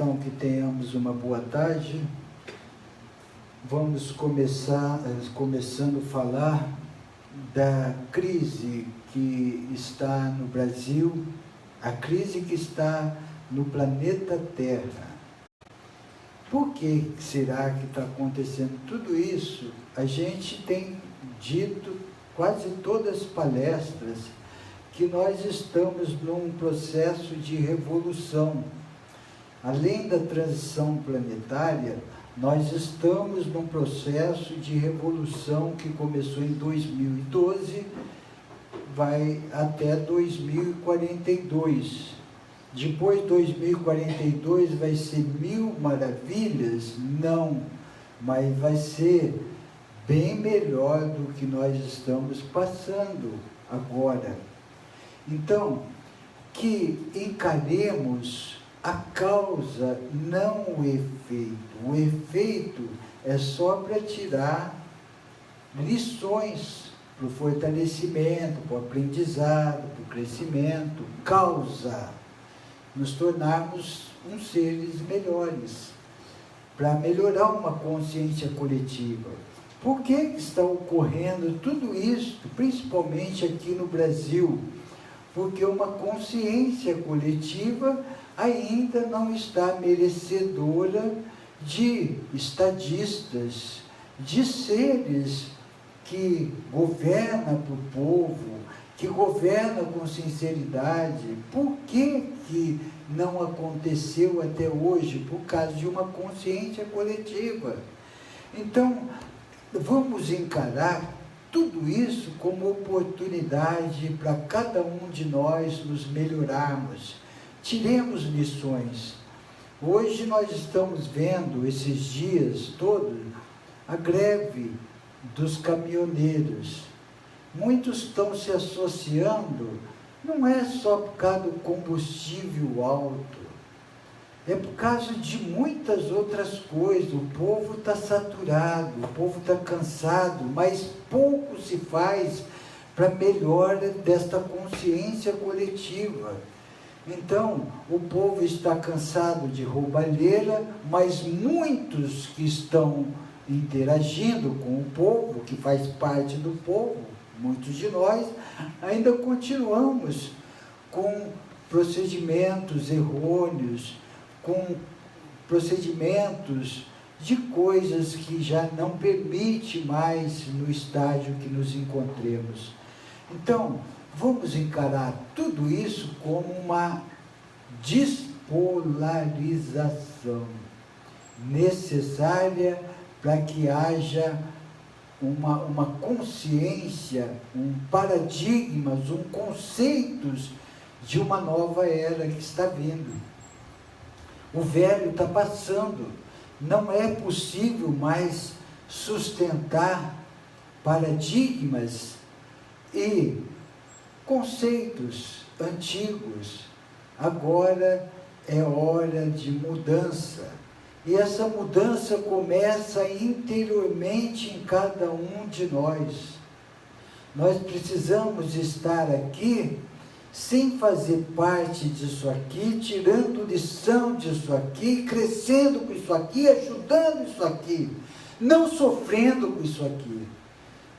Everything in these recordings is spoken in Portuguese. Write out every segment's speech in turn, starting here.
Então, que tenhamos uma boa tarde. Vamos começando a falar da crise que está no Brasil, a crise que está no planeta Terra. Por que será que está acontecendo tudo isso? A gente tem dito, quase todas as palestras, que nós estamos num processo de revolução. Além da transição planetária, nós estamos num processo de revolução que começou em 2012, vai até 2042. Depois de 2042 vai ser 1000 maravilhas? Não, mas vai ser bem melhor do que nós estamos passando agora. Então, que encaremos a causa, não o efeito. O efeito é só para tirar lições para o fortalecimento, para o aprendizado, para o crescimento. Causa, nos tornarmos uns seres melhores, para melhorar uma consciência coletiva. Por que está ocorrendo tudo isso, principalmente aqui no Brasil? Porque uma consciência coletiva ainda não está merecedora de estadistas, de seres que governam para o povo, que governam com sinceridade. Por que não aconteceu até hoje? Por causa de uma consciência coletiva. Então, vamos encarar tudo isso como oportunidade para cada um de nós nos melhorarmos. Tiremos lições. Hoje nós estamos vendo, esses dias todos, a greve dos caminhoneiros. Muitos estão se associando, não é só por causa do combustível alto, é por causa de muitas outras coisas. O povo está saturado, o povo está cansado, mas pouco se faz para melhora desta consciência coletiva. Então, o povo está cansado de roubalheira, mas muitos que estão interagindo com o povo, que faz parte do povo, muitos de nós, ainda continuamos com procedimentos errôneos, com procedimentos de coisas que já não permite mais no estágio que nos encontremos. Então, vamos encarar tudo isso como uma despolarização necessária para que haja uma consciência, um paradigma, conceitos de uma nova era que está vindo. O velho está passando, não é possível mais sustentar paradigmas e conceitos antigos. Agora é hora de mudança. E essa mudança começa interiormente em cada um de nós. Nós precisamos estar aqui sem fazer parte disso aqui, tirando lição disso aqui, crescendo com isso aqui, ajudando isso aqui, não sofrendo com isso aqui.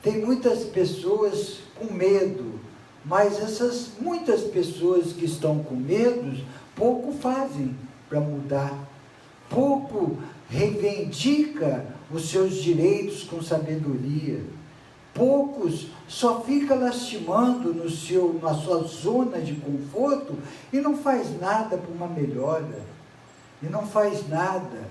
Tem muitas pessoas com medo, mas essas muitas pessoas que estão com medo, pouco fazem para mudar, pouco reivindica os seus direitos com sabedoria. Poucos só fica lastimando na sua zona de conforto e não faz nada para uma melhora. E não faz nada.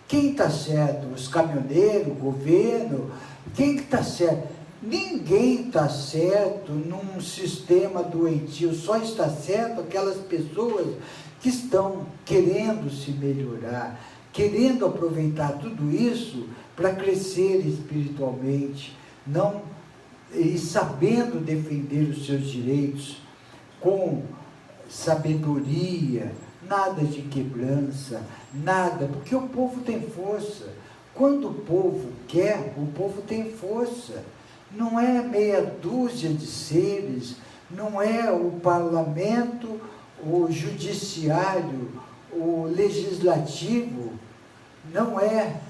Quem está certo? Os caminhoneiros, o governo? Quem que está certo? Ninguém está certo num sistema doentio. Só está certo aquelas pessoas que estão querendo se melhorar, querendo aproveitar tudo isso para crescer espiritualmente, e sabendo defender os seus direitos com sabedoria, nada de quebrança, nada, porque o povo tem força. Quando o povo quer, o povo tem força. Não é meia dúzia de seres, não é o parlamento, o judiciário, o legislativo não é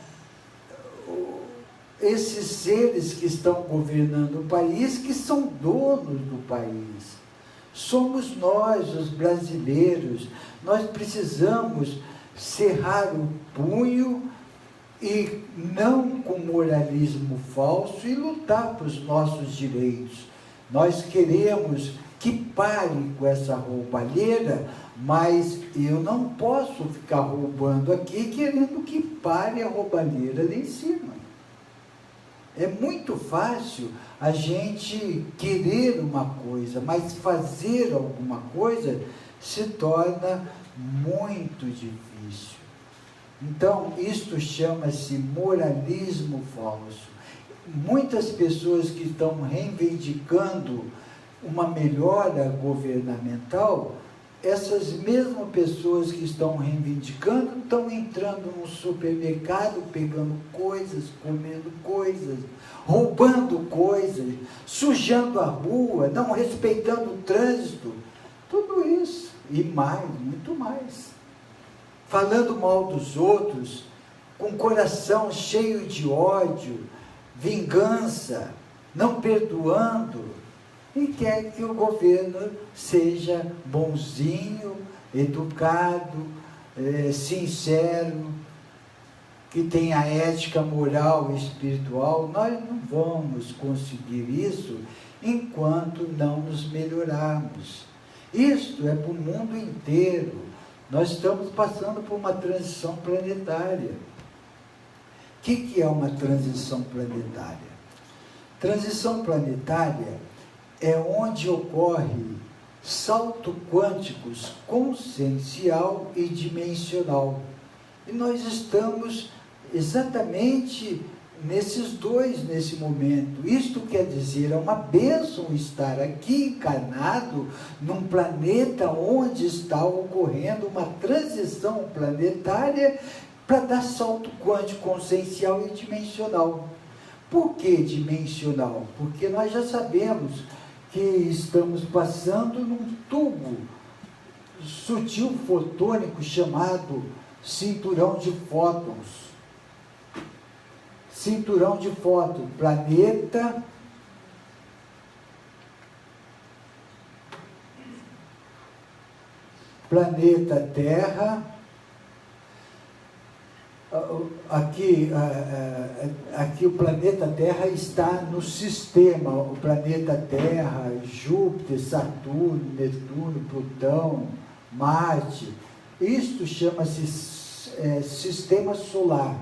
esses seres que estão governando o país, que são donos do país. Somos nós, os brasileiros. Nós precisamos cerrar o punho e não com moralismo falso e lutar para os nossos direitos. Nós queremos que pare com essa roubalheira, mas eu não posso ficar roubando aqui querendo que pare a roubalheira lá em cima. É muito fácil a gente querer uma coisa, mas fazer alguma coisa se torna muito difícil. Então, isto chama-se moralismo falso. Muitas pessoas que estão reivindicando uma melhora governamental, essas mesmas pessoas que estão reivindicando estão entrando no supermercado, pegando coisas, comendo coisas, roubando coisas, sujando a rua, não respeitando o trânsito, tudo isso, e mais, muito mais. Falando mal dos outros, com o coração cheio de ódio, vingança, não perdoando, e quer que o governo seja bonzinho, educado, sincero, que tenha ética, moral e espiritual. Nós não vamos conseguir isso enquanto não nos melhorarmos. Isto é para o mundo inteiro. Nós estamos passando por uma transição planetária. O que é uma transição planetária? Transição planetária é onde ocorre salto quânticos consciencial e dimensional. E nós estamos exatamente nesses dois, nesse momento. Isto quer dizer, é uma bênção estar aqui encarnado num planeta onde está ocorrendo uma transição planetária para dar salto quântico consciencial e dimensional. Por que dimensional? Porque nós já sabemos que estamos passando num tubo sutil fotônico chamado cinturão de fótons. Cinturão de fótons, planeta Terra. Aqui o planeta Terra está no sistema, o planeta Terra, Júpiter, Saturno, Netuno, Plutão, Marte. Isto chama-se sistema solar.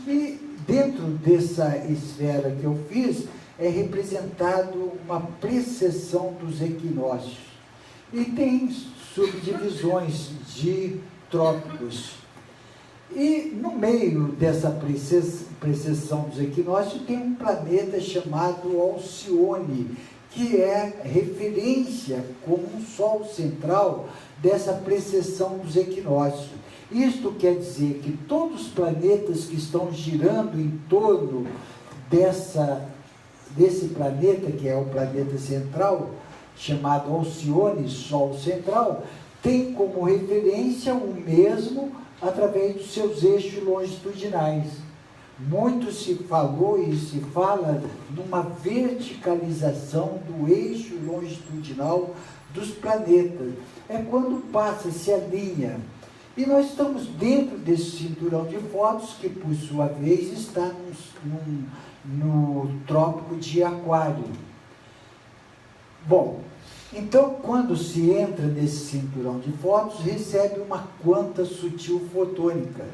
E dentro dessa esfera que eu fiz, é representado uma precessão dos equinócios. E tem subdivisões de trópicos. E no meio dessa precessão dos equinócios tem um planeta chamado Alcione, que é referência como um sol central dessa precessão dos equinócios. Isto quer dizer que todos os planetas que estão girando em torno desse planeta, que é o planeta central, chamado Alcione, Sol Central, tem como referência o mesmo através dos seus eixos longitudinais. Muito se falou e se fala numa verticalização do eixo longitudinal dos planetas. É quando passa, se alinha. E nós estamos dentro desse cinturão de fótons, que por sua vez está no trópico de Aquário. Bom, então quando se entra nesse cinturão de fótons, recebe uma quanta sutil fotônica.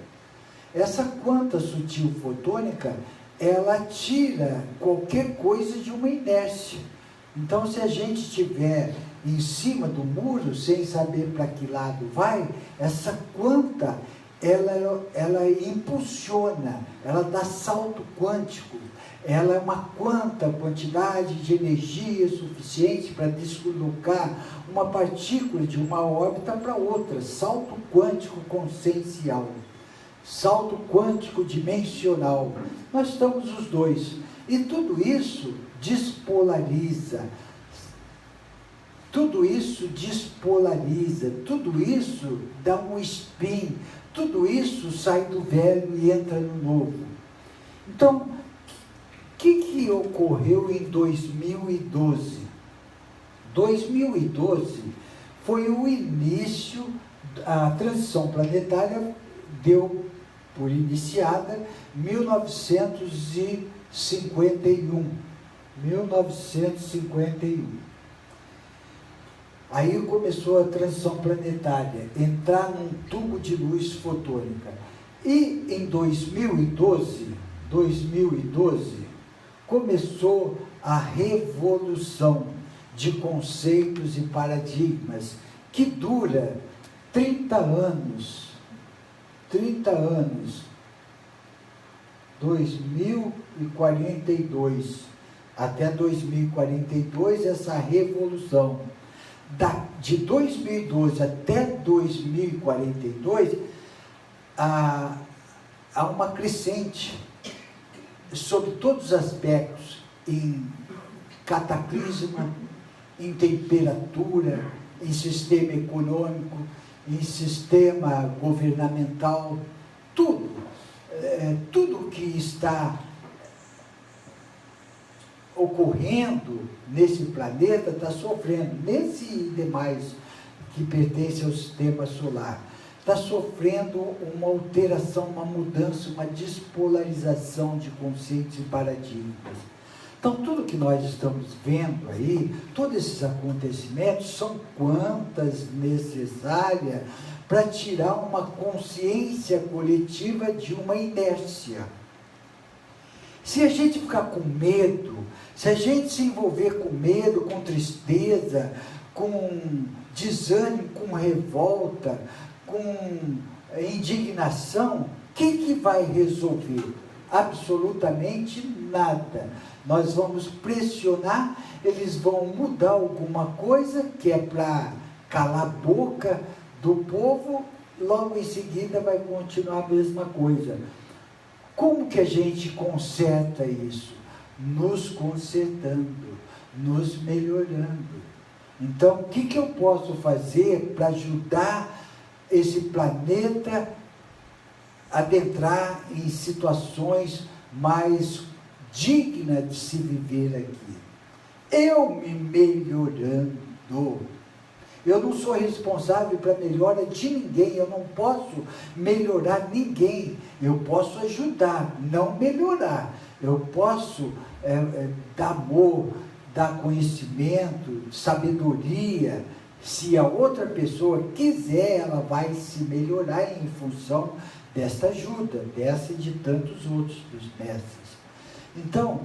Essa quanta sutil fotônica, ela tira qualquer coisa de uma inércia. Então, se a gente estiver em cima do muro, sem saber para que lado vai, essa quanta, ela impulsiona, ela dá salto quântico, ela é uma quantidade de energia suficiente para deslocar uma partícula de uma órbita para outra, salto quântico consciencial, salto quântico dimensional. Nós estamos os dois, e tudo isso despolariza. tudo isso despolariza, tudo isso dá um spin, tudo isso sai do velho e entra no novo. Então, o que ocorreu em 2012? 2012 foi o início, a transição planetária deu por iniciada 1951. Aí começou a transição planetária, entrar num tubo de luz fotônica. E em 2012, começou a revolução de conceitos e paradigmas, que dura 30 anos. 2042 até 2042, essa revolução. De 2012 até 2042, há uma crescente sobre todos os aspectos, em cataclisma, em temperatura, em sistema econômico, em sistema governamental, tudo que está ocorrendo nesse planeta está sofrendo, nesse e demais que pertencem ao sistema solar, está sofrendo uma alteração, uma mudança, uma despolarização de conceitos e paradigmas. Então, tudo que nós estamos vendo aí, todos esses acontecimentos, são quantas necessárias para tirar uma consciência coletiva de uma inércia. Se a gente ficar com medo, se a gente se envolver com medo, com tristeza, com desânimo, com revolta, com indignação, quem que vai resolver? Absolutamente nada. Nós vamos pressionar, eles vão mudar alguma coisa que é para calar a boca do povo, logo em seguida vai continuar a mesma coisa. Como que a gente conserta isso? Nos consertando, nos melhorando. Então, o que eu posso fazer para ajudar esse planeta a adentrar em situações mais dignas de se viver aqui? Eu me melhorando. Eu não sou responsável para a melhora de ninguém, eu não posso melhorar ninguém, eu posso ajudar, não melhorar. Eu posso dar amor, dar conhecimento, sabedoria. Se a outra pessoa quiser, ela vai se melhorar em função desta ajuda, dessa e de tantos outros dos mestres. Então,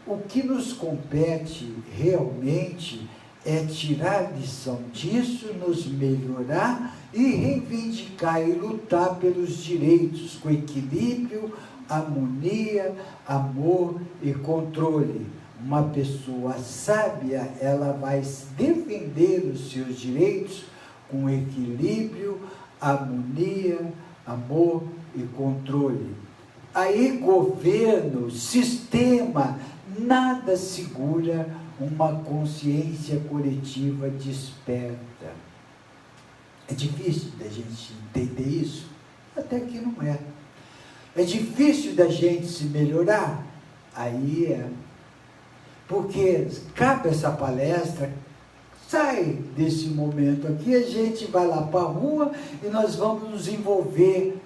o que nos compete realmente é tirar lição disso, nos melhorar e reivindicar e lutar pelos direitos com equilíbrio, harmonia, amor e controle. Uma pessoa sábia, ela vai defender os seus direitos com equilíbrio, harmonia, amor e controle. Aí governo, sistema, nada segura uma consciência coletiva desperta. É difícil da gente entender isso? Até que não é. É difícil da gente se melhorar? Aí é. Porque cabe essa palestra, sai desse momento aqui, a gente vai lá para a rua e nós vamos nos envolver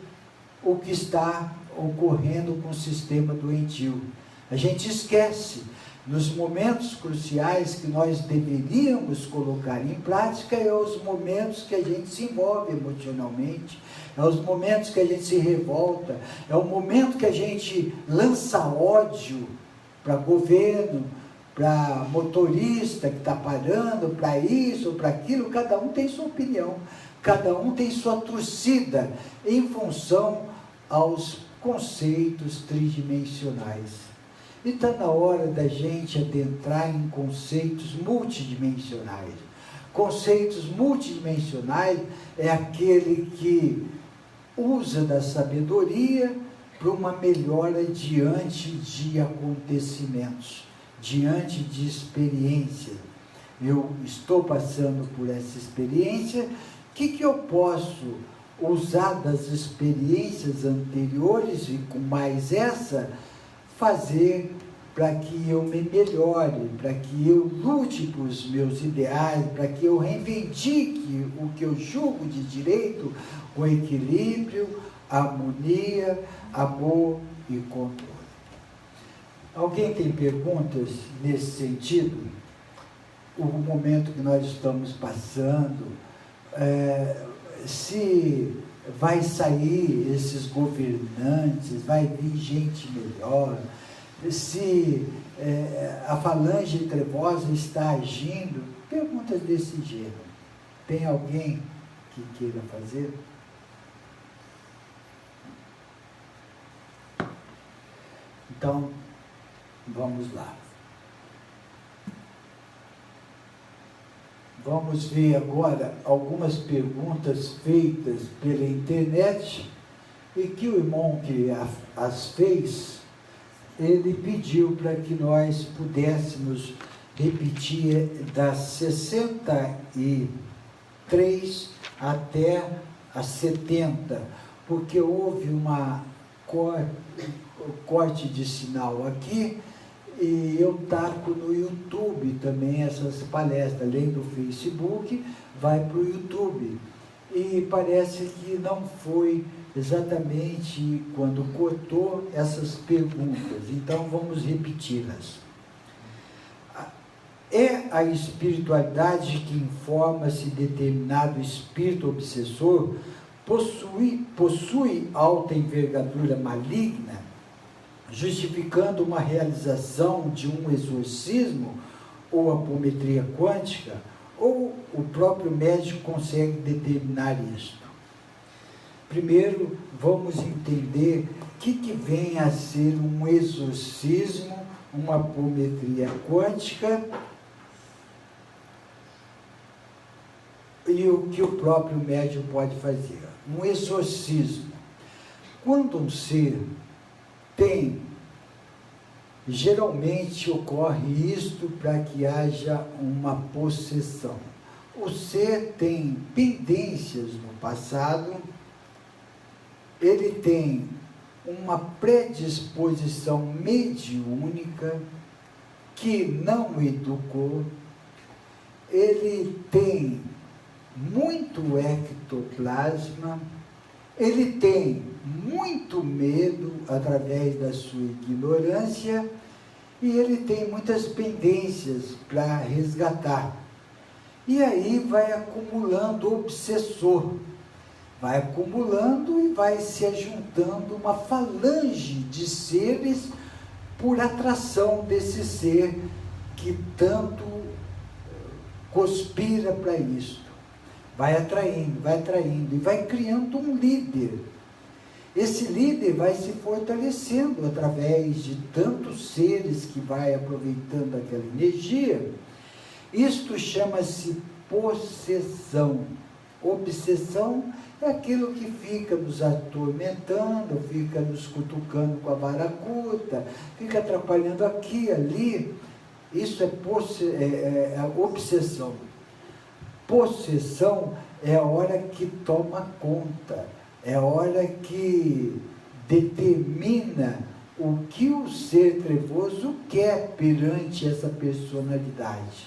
o que está ocorrendo com o sistema doentio. A gente esquece. Nos momentos cruciais que nós deveríamos colocar em prática, é os momentos que a gente se envolve emocionalmente, é os momentos que a gente se revolta, é o momento que a gente lança ódio para governo, para motorista que está parando, para isso, para aquilo. Cada um tem sua opinião, cada um tem sua torcida, em função aos conceitos tridimensionais. E está na hora da gente adentrar em conceitos multidimensionais. Conceitos multidimensionais é aquele que usa da sabedoria para uma melhora diante de acontecimentos, diante de experiências. eu estou passando por essa experiência, o que eu posso usar das experiências anteriores e com mais essa, fazer para que eu me melhore, para que eu lute por os meus ideais, para que eu reivindique o que eu julgo de direito, com equilíbrio, harmonia, amor e controle. Alguém tem perguntas nesse sentido? O momento que nós estamos passando, se vai sair esses governantes, vai vir gente melhor, se a falange trevosa está agindo, perguntas desse gênero. Tem alguém que queira fazer? Então, vamos lá. Vamos ver agora algumas perguntas feitas pela internet e que o irmão que as fez, ele pediu para que nós pudéssemos repetir das 63 até as 70, porque houve uma corte de sinal aqui, e eu taco no YouTube também essas palestras, além do Facebook, vai para o YouTube. E parece que não foi exatamente quando cortou essas perguntas, então vamos repeti-las. É a espiritualidade que informa se determinado espírito obsessor possui alta envergadura maligna, justificando uma realização de um exorcismo ou apometria quântica, ou o próprio médico consegue determinar isto? Primeiro, vamos entender o que vem a ser um exorcismo, uma apometria quântica, e o que o próprio médium pode fazer. Um exorcismo. Quando um ser geralmente ocorre isto para que haja uma possessão. O ser tem pendências no passado, ele tem uma predisposição mediúnica que não educou, ele tem muito ectoplasma, ele tem muito medo através da sua ignorância e ele tem muitas pendências para resgatar. E aí vai acumulando obsessor, vai acumulando e vai se ajuntando uma falange de seres por atração desse ser que tanto conspira para isso. Vai atraindo e vai criando um líder. Esse líder vai se fortalecendo através de tantos seres que vai aproveitando aquela energia. Isto chama-se possessão. Obsessão é aquilo que fica nos atormentando, fica nos cutucando com a vara curta, fica atrapalhando aqui, ali. Isso é obsessão. Possessão é a hora que toma conta, é a hora que determina o que o ser trevoso quer perante essa personalidade.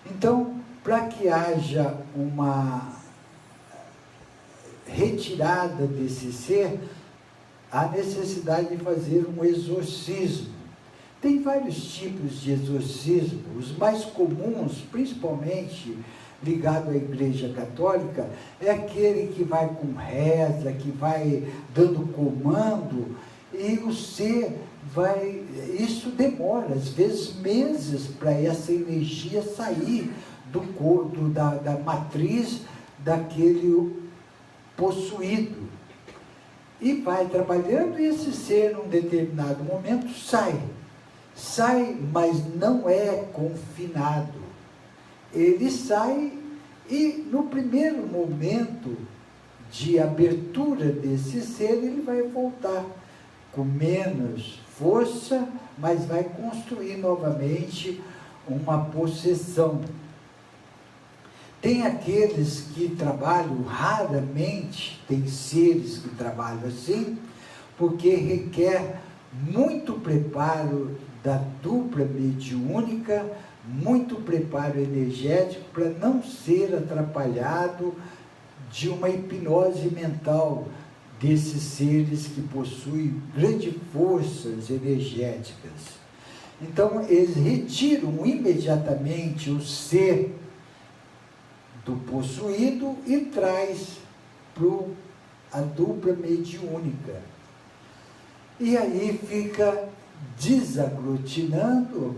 Então, para que haja uma retirada desse ser, há necessidade de fazer um exorcismo. Tem vários tipos de exorcismo, os mais comuns, principalmente ligado à Igreja Católica, é aquele que vai com reza, que vai dando comando, e o ser vai... Isso demora, às vezes, meses para essa energia sair do corpo, da matriz daquele possuído. E vai trabalhando, e esse ser, num determinado momento, sai, mas não é confinado. Ele sai e no primeiro momento de abertura desse ser, ele vai voltar com menos força, mas vai construir novamente uma possessão. Tem aqueles que trabalham, raramente tem seres que trabalham assim, porque requer muito preparo da dupla mediúnica, muito preparo energético para não ser atrapalhado de uma hipnose mental desses seres que possuem grandes forças energéticas. Então, eles retiram imediatamente o ser do possuído e traz para a dupla mediúnica. E aí fica desaglutinando,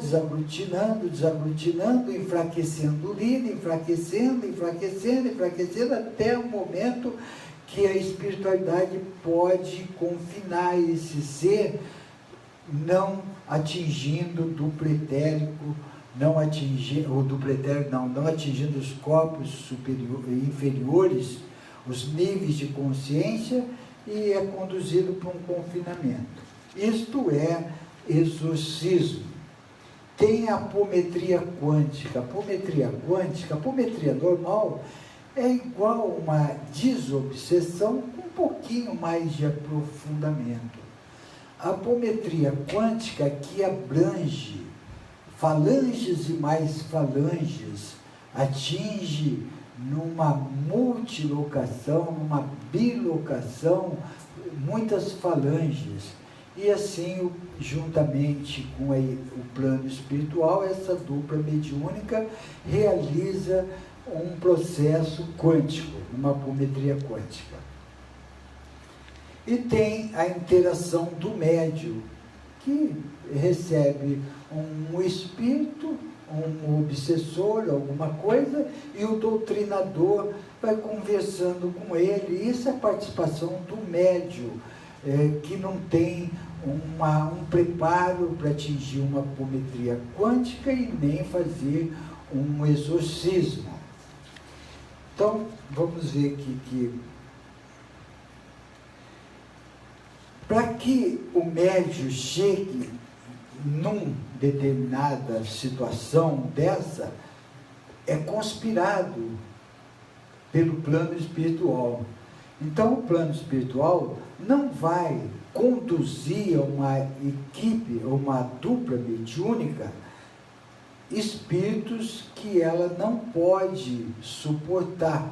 desaglutinando, enfraquecendo o líder, enfraquecendo, até o momento que a espiritualidade pode confinar esse ser, não atingindo o duplo etérico, não atingindo os corpos inferiores, os níveis de consciência, e é conduzido para um confinamento. Isto é exorcismo. Tem a apometria quântica. A apometria normal é igual a uma desobsessão com um pouquinho mais de aprofundamento. A apometria quântica que abrange falanges e mais falanges, atinge numa multilocação, numa bilocação, muitas falanges. E assim, juntamente com o plano espiritual, essa dupla mediúnica realiza um processo quântico, uma apometria quântica. E tem a interação do médium, que recebe um espírito, um obsessor, alguma coisa, e o doutrinador vai conversando com ele. Isso é a participação do médium, que não tem um preparo para atingir uma apometria quântica e nem fazer um exorcismo. Então, vamos ver aqui que para que o médium chegue numa determinada situação dessa, é conspirado pelo plano espiritual. Então, o plano espiritual não vai conduzir a uma equipe, uma dupla mediúnica, espíritos que ela não pode suportar.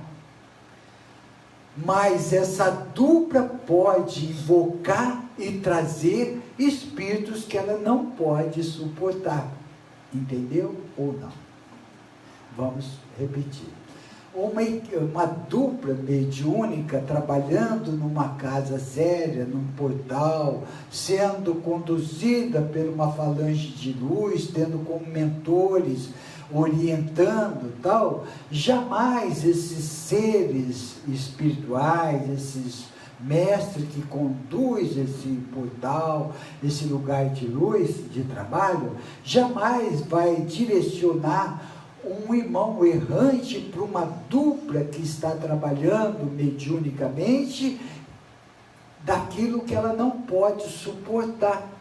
Mas essa dupla pode invocar e trazer espíritos que ela não pode suportar. Entendeu ou não? Vamos repetir. Uma dupla mediúnica trabalhando numa casa séria, num portal, sendo conduzida por uma falange de luz, tendo como mentores, orientando tal, jamais esses seres espirituais, esses mestres que conduzem esse portal, esse lugar de luz, de trabalho, jamais vai direcionar um irmão errante para uma dupla que está trabalhando mediunicamente daquilo que ela não pode suportar.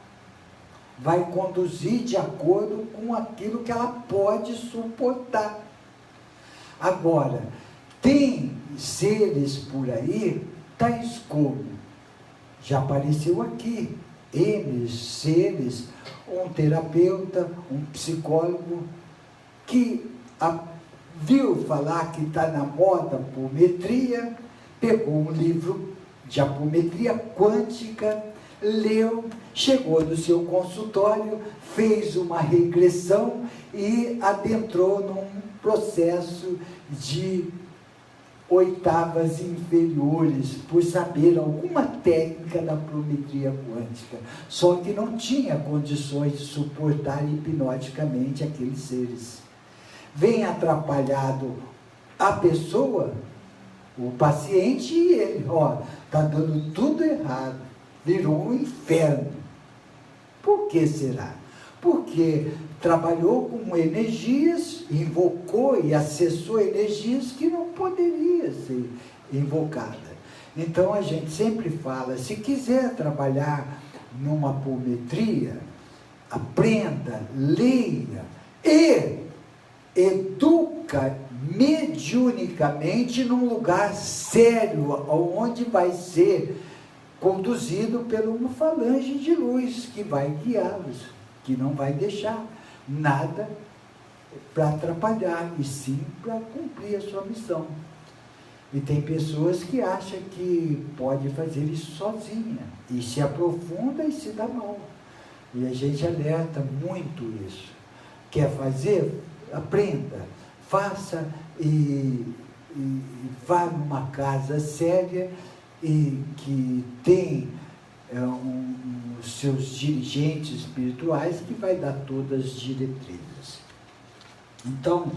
Vai conduzir de acordo com aquilo que ela pode suportar. Agora, tem seres por aí, tais como, já apareceu aqui, N seres, um terapeuta, um psicólogo, que viu falar que está na moda apometria, pegou um livro de apometria quântica, leu, chegou no seu consultório, fez uma regressão e adentrou num processo de oitavas inferiores, por saber alguma técnica da apometria quântica, só que não tinha condições de suportar hipnoticamente aqueles seres. Vem atrapalhado a pessoa, o paciente e ele, está dando tudo errado, virou um inferno. Por que será? Porque trabalhou com energias, invocou e acessou energias que não poderia ser invocada. Então a gente sempre fala, se quiser trabalhar numa apometria, aprenda, leia e educa mediunicamente num lugar sério, onde vai ser conduzido por uma falange de luz que vai guiá-los, que não vai deixar nada para atrapalhar, e sim para cumprir a sua missão. E tem pessoas que acham que pode fazer isso sozinha, e se aprofunda e se dá mal. E a gente alerta muito isso. Quer fazer? Aprenda, faça e vá numa casa séria e que tem os seus dirigentes espirituais que vai dar todas as diretrizes. Então,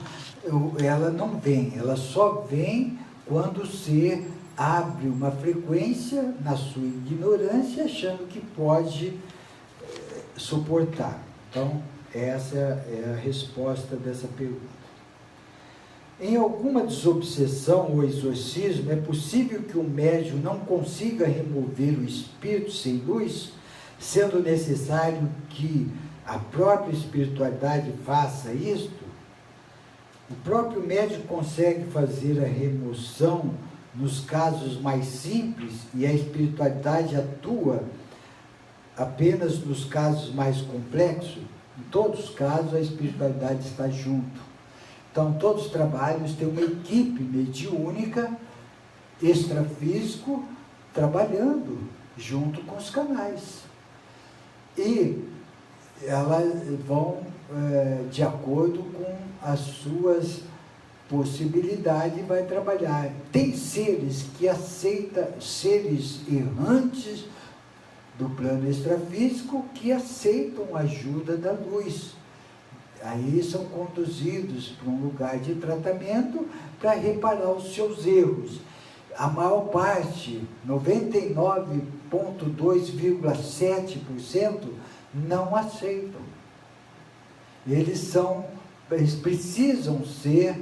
ela não vem, ela só vem quando o ser abre uma frequência na sua ignorância, achando que pode suportar. Então, essa é a resposta dessa pergunta. Em alguma desobsessão ou exorcismo, é possível que o médium não consiga remover o espírito sem luz, sendo necessário que a própria espiritualidade faça isto? O próprio médium consegue fazer a remoção nos casos mais simples e a espiritualidade atua apenas nos casos mais complexos? Em todos os casos, a espiritualidade está junto. Então, todos os trabalhos têm uma equipe mediúnica, extrafísico, trabalhando junto com os canais. E elas vão de acordo com as suas possibilidades e vai trabalhar. Tem seres que aceitam, seres errantes do plano extrafísico, que aceitam a ajuda da luz. Aí são conduzidos para um lugar de tratamento para reparar os seus erros. A maior parte, 99,2,7%, não aceitam. Eles precisam ser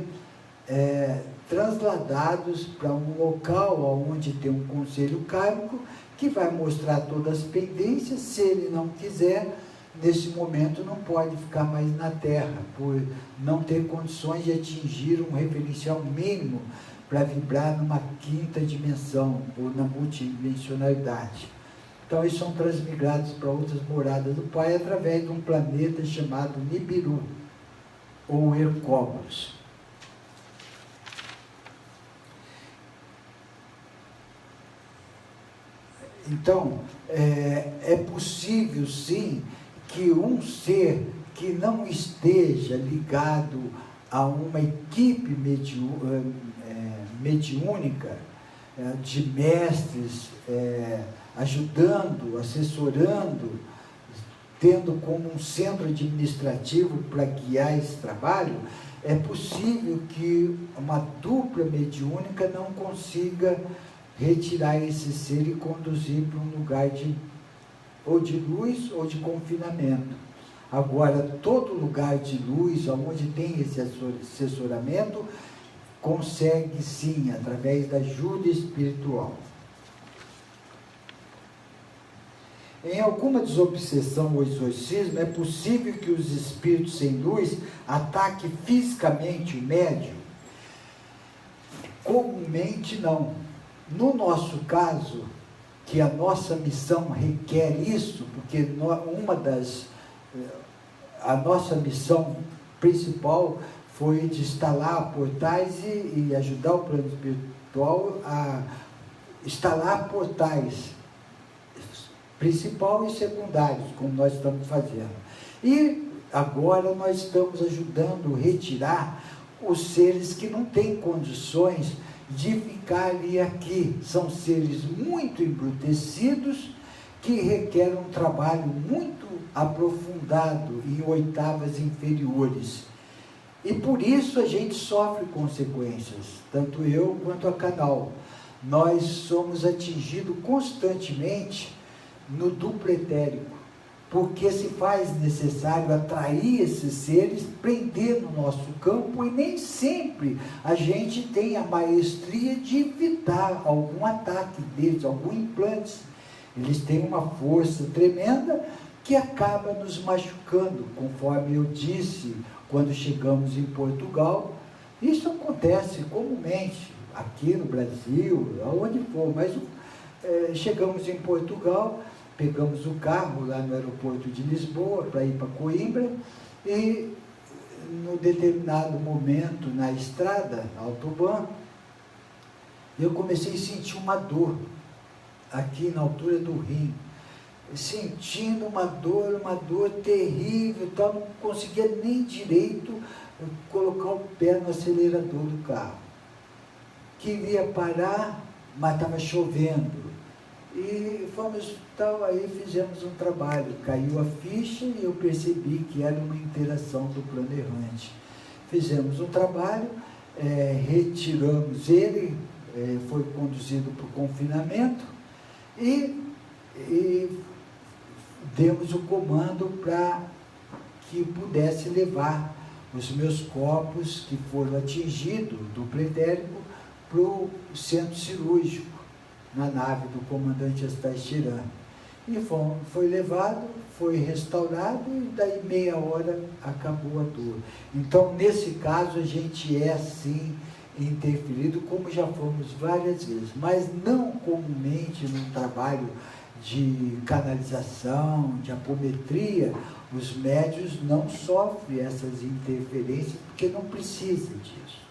transladados para um local onde tem um conselho kármico que vai mostrar todas as pendências. Se ele não quiser, nesse momento não pode ficar mais na Terra, por não ter condições de atingir um referencial mínimo para vibrar numa quinta dimensão, ou na multidimensionalidade. Então, eles são transmigrados para outras moradas do Pai através de um planeta chamado Nibiru, ou Hercóbulos. Então, é possível, sim, que um ser que não esteja ligado a uma equipe mediúnica, de mestres, ajudando, assessorando, tendo como um centro administrativo para guiar esse trabalho, é possível que uma dupla mediúnica não consiga retirar esse ser e conduzir para um lugar ou de luz ou de confinamento. Agora, todo lugar de luz, onde tem esse assessoramento, consegue sim, através da ajuda espiritual. Em alguma desobsessão ou exorcismo, é possível que os espíritos sem luz ataquem fisicamente o médium? Comumente não. No nosso caso, que a nossa missão requer isso, porque a nossa missão principal foi de instalar portais e ajudar o plano espiritual a instalar portais principal e secundários, como nós estamos fazendo. E agora nós estamos ajudando a retirar os seres que não têm condições de ficar ali aqui. São seres muito embrutecidos, que requerem um trabalho muito aprofundado em oitavas inferiores. E por isso a gente sofre consequências, tanto eu quanto a canal. Nós somos atingidos constantemente no duplo etérico, porque se faz necessário atrair esses seres, prender no nosso campo, e nem sempre a gente tem a maestria de evitar algum ataque deles, algum implante. Eles têm uma força tremenda que acaba nos machucando, conforme eu disse, quando chegamos em Portugal. Isso acontece comumente, aqui no Brasil, aonde for, mas chegamos em Portugal, pegamos o carro lá no aeroporto de Lisboa para ir para Coimbra, e no determinado momento na estrada, na autobahn, eu comecei a sentir uma dor aqui na altura do rim, sentindo uma dor terrível, tal, não conseguia nem direito colocar o pé no acelerador do carro. Queria parar, mas estava chovendo. E fomos, tal, aí fizemos um trabalho, caiu a ficha e eu percebi que era uma interação do plano errante. Fizemos um trabalho, retiramos ele, foi conduzido para o confinamento e demos o comando para que pudesse levar os meus corpos que foram atingidos do pretérico para o centro cirúrgico, na nave do comandante Astaixirã. E foi levado, foi restaurado e daí meia hora acabou a dor. Então, nesse caso, a gente é sim interferido, como já fomos várias vezes, mas não comumente no trabalho de canalização, de apometria. Os médiuns não sofrem essas interferências porque não precisa disso.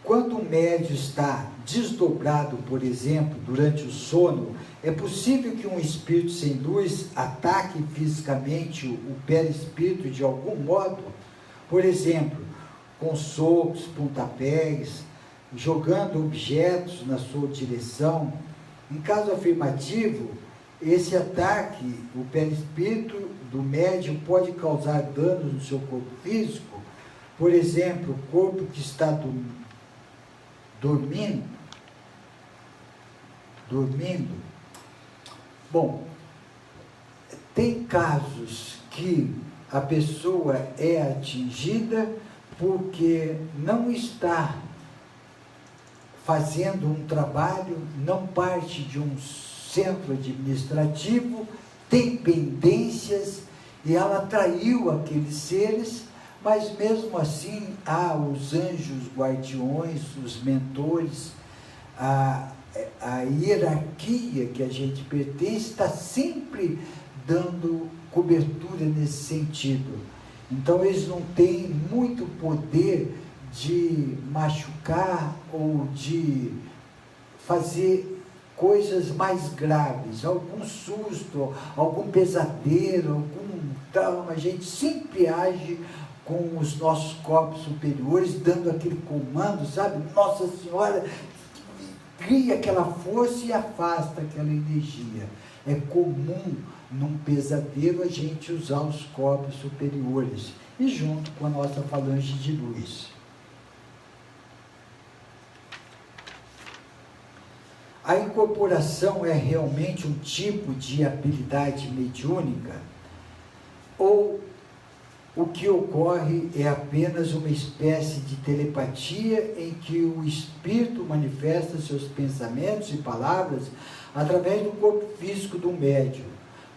Quando o médium está desdobrado, por exemplo, durante o sono, é possível que um espírito sem luz ataque fisicamente o perispírito de algum modo? Por exemplo, com socos, pontapés, jogando objetos na sua direção. Em caso afirmativo, esse ataque, o perispírito do médium pode causar danos no seu corpo físico. Por exemplo, o corpo que está dormindo. Bom, tem casos que a pessoa é atingida porque não está fazendo um trabalho, não parte de um centro administrativo, tem pendências e ela atraiu aqueles seres, mas mesmo assim há os anjos guardiões, os mentores, a hierarquia que a gente pertence está sempre dando cobertura nesse sentido. Então eles não têm muito poder de machucar ou de fazer coisas mais graves, algum susto, algum pesadelo, algum trauma. A gente sempre age com os nossos corpos superiores, dando aquele comando, sabe? Nossa Senhora, cria aquela força e afasta aquela energia. É comum, num pesadelo, a gente usar os corpos superiores, e junto com a nossa falange de luz. A incorporação é realmente um tipo de habilidade mediúnica? Ou o que ocorre é apenas uma espécie de telepatia em que o espírito manifesta seus pensamentos e palavras através do corpo físico do médium,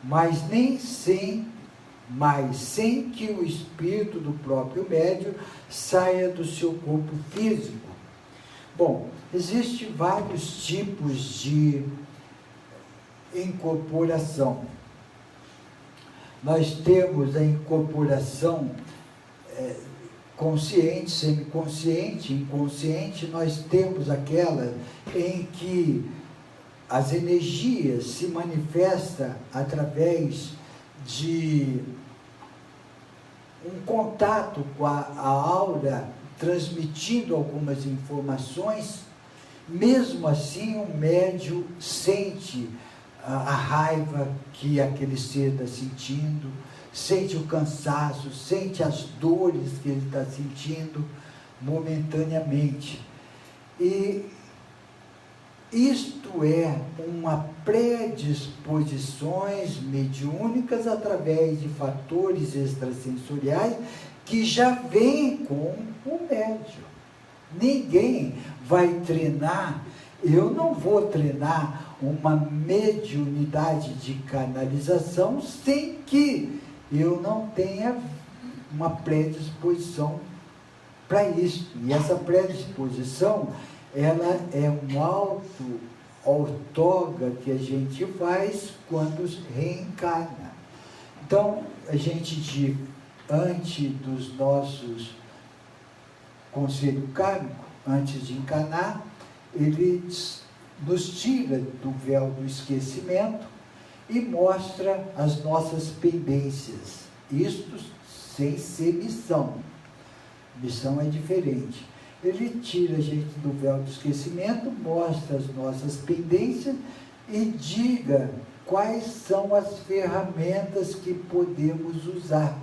mas sem que o espírito do próprio médium saia do seu corpo físico? Bom, existem vários tipos de incorporação. Nós temos a incorporação consciente, semiconsciente, inconsciente. Nós temos aquela em que as energias se manifestam através de um contato com a aura, transmitindo algumas informações. Mesmo assim, o médium sente a raiva que aquele ser está sentindo, sente o cansaço, sente as dores que ele está sentindo momentaneamente. E isto é uma predisposições mediúnicas através de fatores extrasensoriais que já vêm com o médium. Ninguém vai treinar Eu não vou treinar uma mediunidade de canalização sem que eu não tenha uma predisposição para isso. E essa predisposição, ela é um auto-outorga que a gente faz quando reencarna. Então, a gente, antes dos nossos conselho kármico, antes de encarnar, ele nos tira do véu do esquecimento e mostra as nossas pendências. Isto sem ser missão. Missão é diferente. Ele tira a gente do véu do esquecimento, mostra as nossas pendências e diga quais são as ferramentas que podemos usar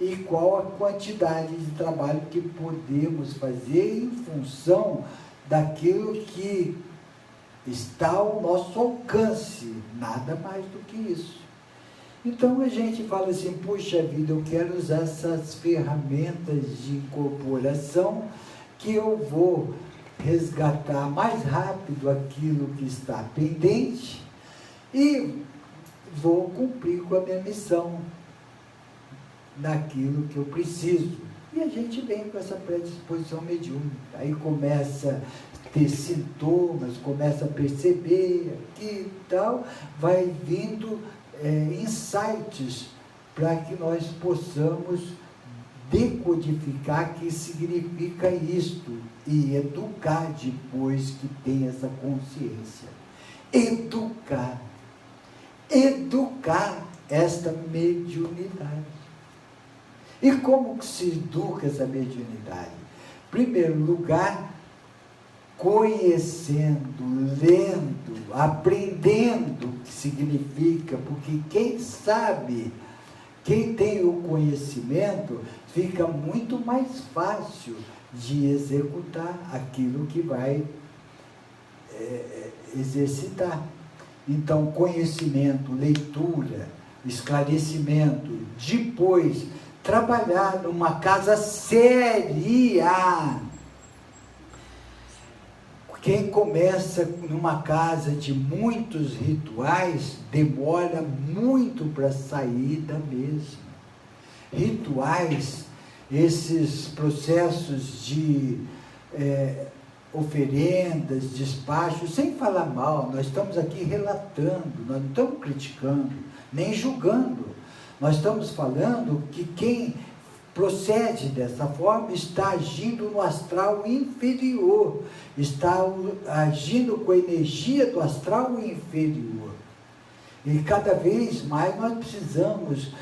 e qual a quantidade de trabalho que podemos fazer em função daquilo que está ao nosso alcance, nada mais do que isso. Então a gente fala assim, puxa vida, eu quero usar essas ferramentas de incorporação que eu vou resgatar mais rápido aquilo que está pendente e vou cumprir com a minha missão naquilo que eu preciso. E a gente vem com essa predisposição mediúnica. Aí começa a ter sintomas, começa a perceber aqui e tal, vai vindo insights para que nós possamos decodificar o que significa isto e educar depois que tem essa consciência. Educar esta mediunidade. E como que se educa essa mediunidade? Em primeiro lugar, conhecendo, lendo, aprendendo o que significa, porque quem sabe, quem tem o conhecimento, fica muito mais fácil de executar aquilo que vai exercitar. Então, conhecimento, leitura, esclarecimento, depois trabalhar numa casa séria. Quem começa numa casa de muitos rituais, demora muito para sair da mesma. Rituais, esses processos de oferendas, despachos, sem falar mal, nós estamos aqui relatando, nós não estamos criticando, nem julgando. Nós estamos falando que quem procede dessa forma está agindo no astral inferior, está agindo com a energia do astral inferior. E cada vez mais nós precisamos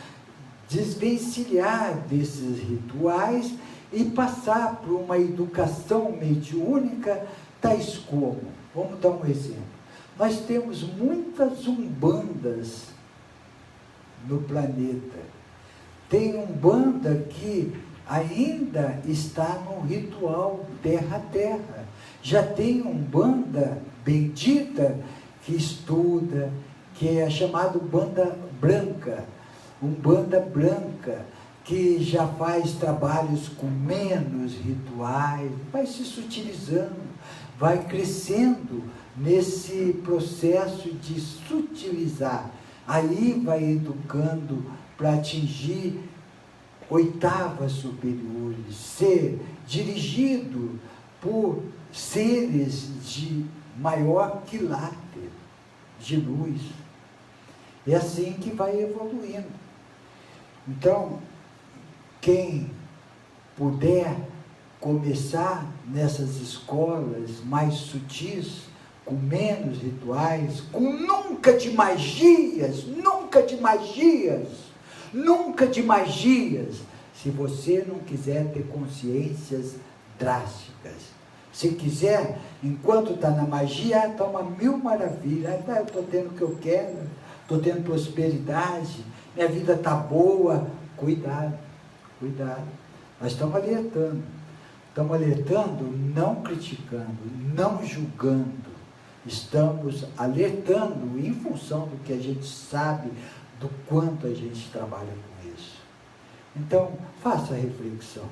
desvencilhar desses rituais e passar por uma educação mediúnica, tais como, vamos dar um exemplo, nós temos muitas umbandas no planeta. Tem umbanda que ainda está no ritual terra-terra. Já tem umbanda bendita que estuda, que é chamado umbanda branca, que já faz trabalhos com menos rituais, vai se sutilizando, vai crescendo nesse processo de sutilizar. Aí vai educando para atingir oitavas superiores, ser dirigido por seres de maior quilate de luz. É assim que vai evoluindo. Então, quem puder começar nessas escolas mais sutis, com menos rituais, com nunca de magias, se você não quiser ter consciências drásticas. Se quiser, enquanto está na magia, toma 1000 maravilhas, eu estou tendo o que eu quero, estou tendo prosperidade, minha vida está boa, cuidado, nós estamos alertando, não criticando, não julgando, estamos alertando em função do que a gente sabe, do quanto a gente trabalha com isso. Então, faça a reflexão.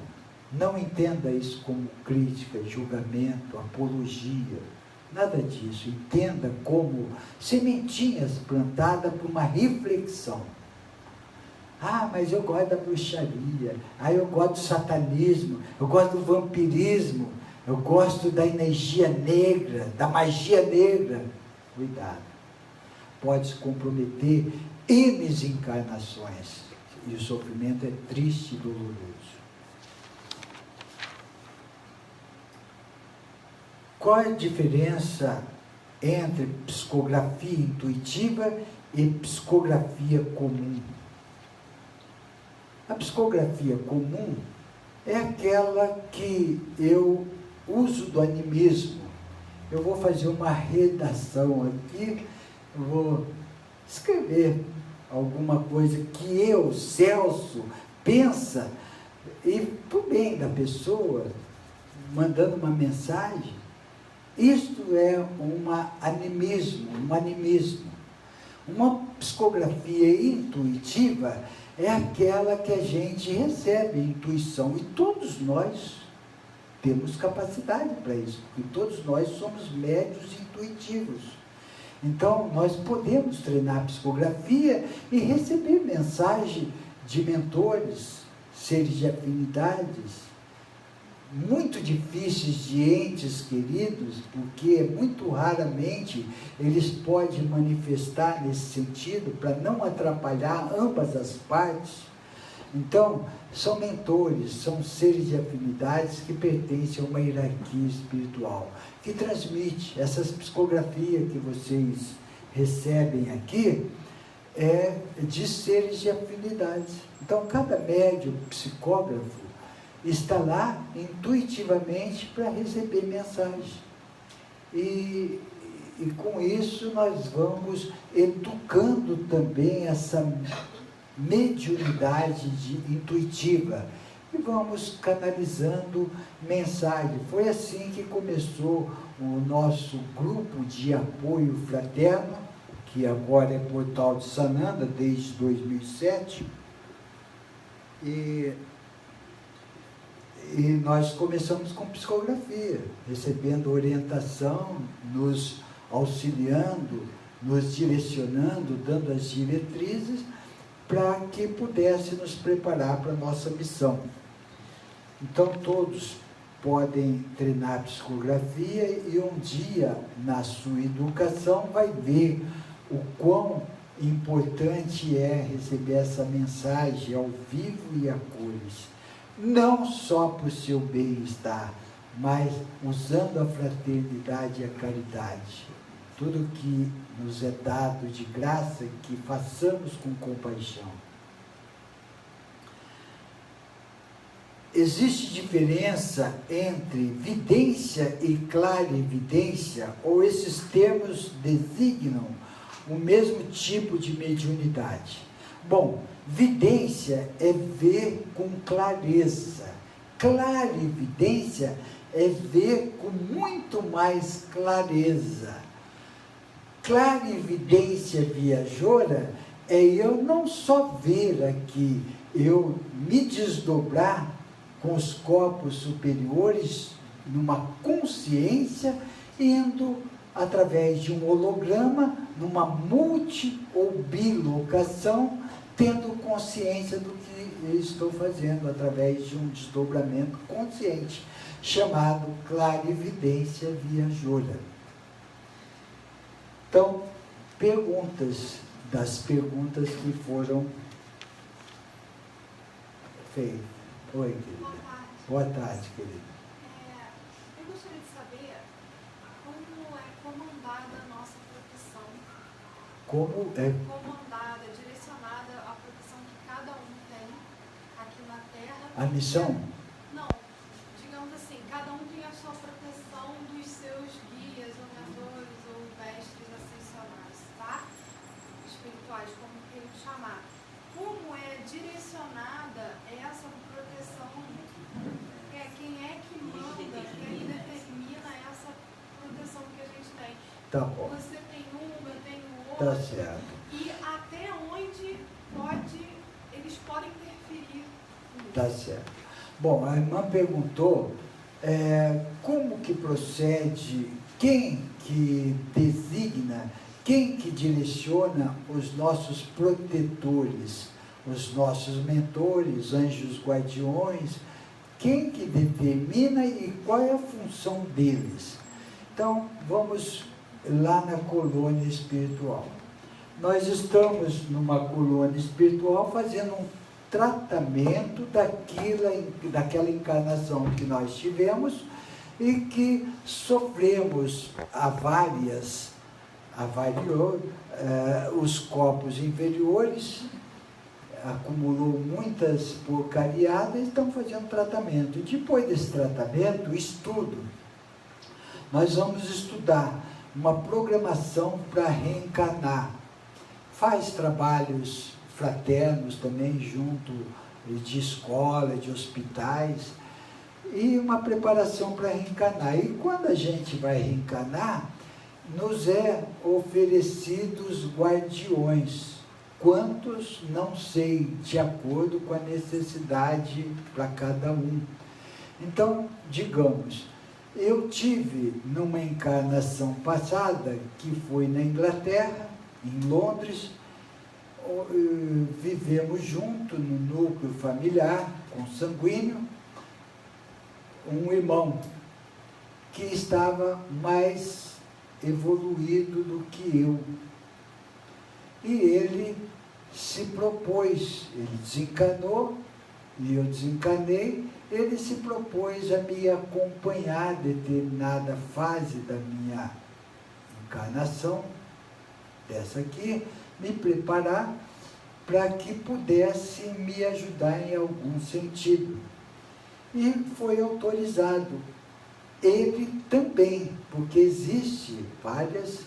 Não entenda isso como crítica, julgamento, apologia. Nada disso. Entenda como sementinhas plantadas por uma reflexão. Ah, mas eu gosto da bruxaria. Ah, eu gosto do satanismo. Eu gosto do vampirismo. Eu gosto da energia negra, da magia negra. Cuidado. Pode se comprometer N encarnações. E o sofrimento é triste e doloroso. Qual é a diferença entre psicografia intuitiva e psicografia comum? A psicografia comum é aquela que eu uso do animismo. Eu vou fazer uma redação aqui, eu vou escrever alguma coisa que eu, Celso, pensa, e para o bem da pessoa, mandando uma mensagem. Isto é um animismo. Uma psicografia intuitiva é aquela que a gente recebe intuição, e todos nós temos capacidade para isso, porque todos nós somos médios intuitivos. Então, nós podemos treinar a psicografia e receber mensagem de mentores, seres de afinidades, muito difíceis de entes queridos, porque muito raramente eles podem manifestar nesse sentido, para não atrapalhar ambas as partes. Então, são mentores, são seres de afinidades que pertencem a uma hierarquia espiritual, que transmite essas psicografias que vocês recebem aqui, é de seres de afinidades. Então, cada médium psicógrafo está lá intuitivamente para receber mensagem. E com isso nós vamos educando também essa mediunidade intuitiva e vamos canalizando mensagem. Foi assim que começou o nosso grupo de apoio fraterno, que agora é Portal de Sananda desde 2007, e nós começamos com psicografia, recebendo orientação, nos auxiliando, nos direcionando, dando as diretrizes, para que pudesse nos preparar para a nossa missão. Então, todos podem treinar psicografia e um dia, na sua educação, vai ver o quão importante é receber essa mensagem ao vivo e a cores. Não só para o seu bem-estar, mas usando a fraternidade e a caridade. Tudo que nos é dado de graça, que façamos com compaixão. Existe diferença entre vidência e clarividência, ou esses termos designam o mesmo tipo de mediunidade? Bom, vidência é ver com clareza. Clarividência é ver com muito mais clareza. Clarividência viajoura é eu não só ver aqui, eu me desdobrar com os corpos superiores numa consciência, indo através de um holograma, numa multi ou bilocação, tendo consciência do que eu estou fazendo através de um desdobramento consciente, chamado clarividência viajoura. Então, das perguntas que foram feitas. Oi, querida. Boa tarde, querida. Eu gostaria de saber como é comandada a nossa proteção. Como é comandada, direcionada a proteção que cada um tem aqui na Terra. a missão? Não, digamos assim, cada um tem a sua proteção dos seus guias, ou mentores, ou mestres ascensionados, tá? Espirituais, como queiram chamar. Como é direcionada essa proteção? Quem é que manda, quem determina essa proteção que a gente tem? Tá bom. Você tem uma, eu tenho outra. Tá certo. E até onde eles podem interferir nisso? Tá certo. Bom, a irmã perguntou como que procede quem que designa, quem que direciona os nossos protetores, os nossos mentores, anjos guardiões, quem que determina e qual é a função deles. Então, vamos lá na colônia espiritual. Nós estamos numa colônia espiritual fazendo um tratamento daquela encarnação que nós tivemos e que sofremos os corpos inferiores, acumulou muitas porcariadas e estão fazendo tratamento. E depois desse tratamento, estudo. Nós vamos estudar uma programação para reencarnar. Faz trabalhos fraternos também junto de escola, de hospitais, e uma preparação para reencarnar. E quando a gente vai reencarnar, nos é oferecidos guardiões. Quantos, não sei, de acordo com a necessidade para cada um. Então, digamos, eu tive numa encarnação passada, que foi na Inglaterra, em Londres, vivemos junto no núcleo familiar, consanguíneo, um irmão que estava mais evoluído do que eu. E ele se propôs, ele desencarnou, e eu desencarnei, ele se propôs a me acompanhar determinada fase da minha encarnação, dessa aqui, me preparar para que pudesse me ajudar em algum sentido. E foi autorizado. Ele também, porque existe vários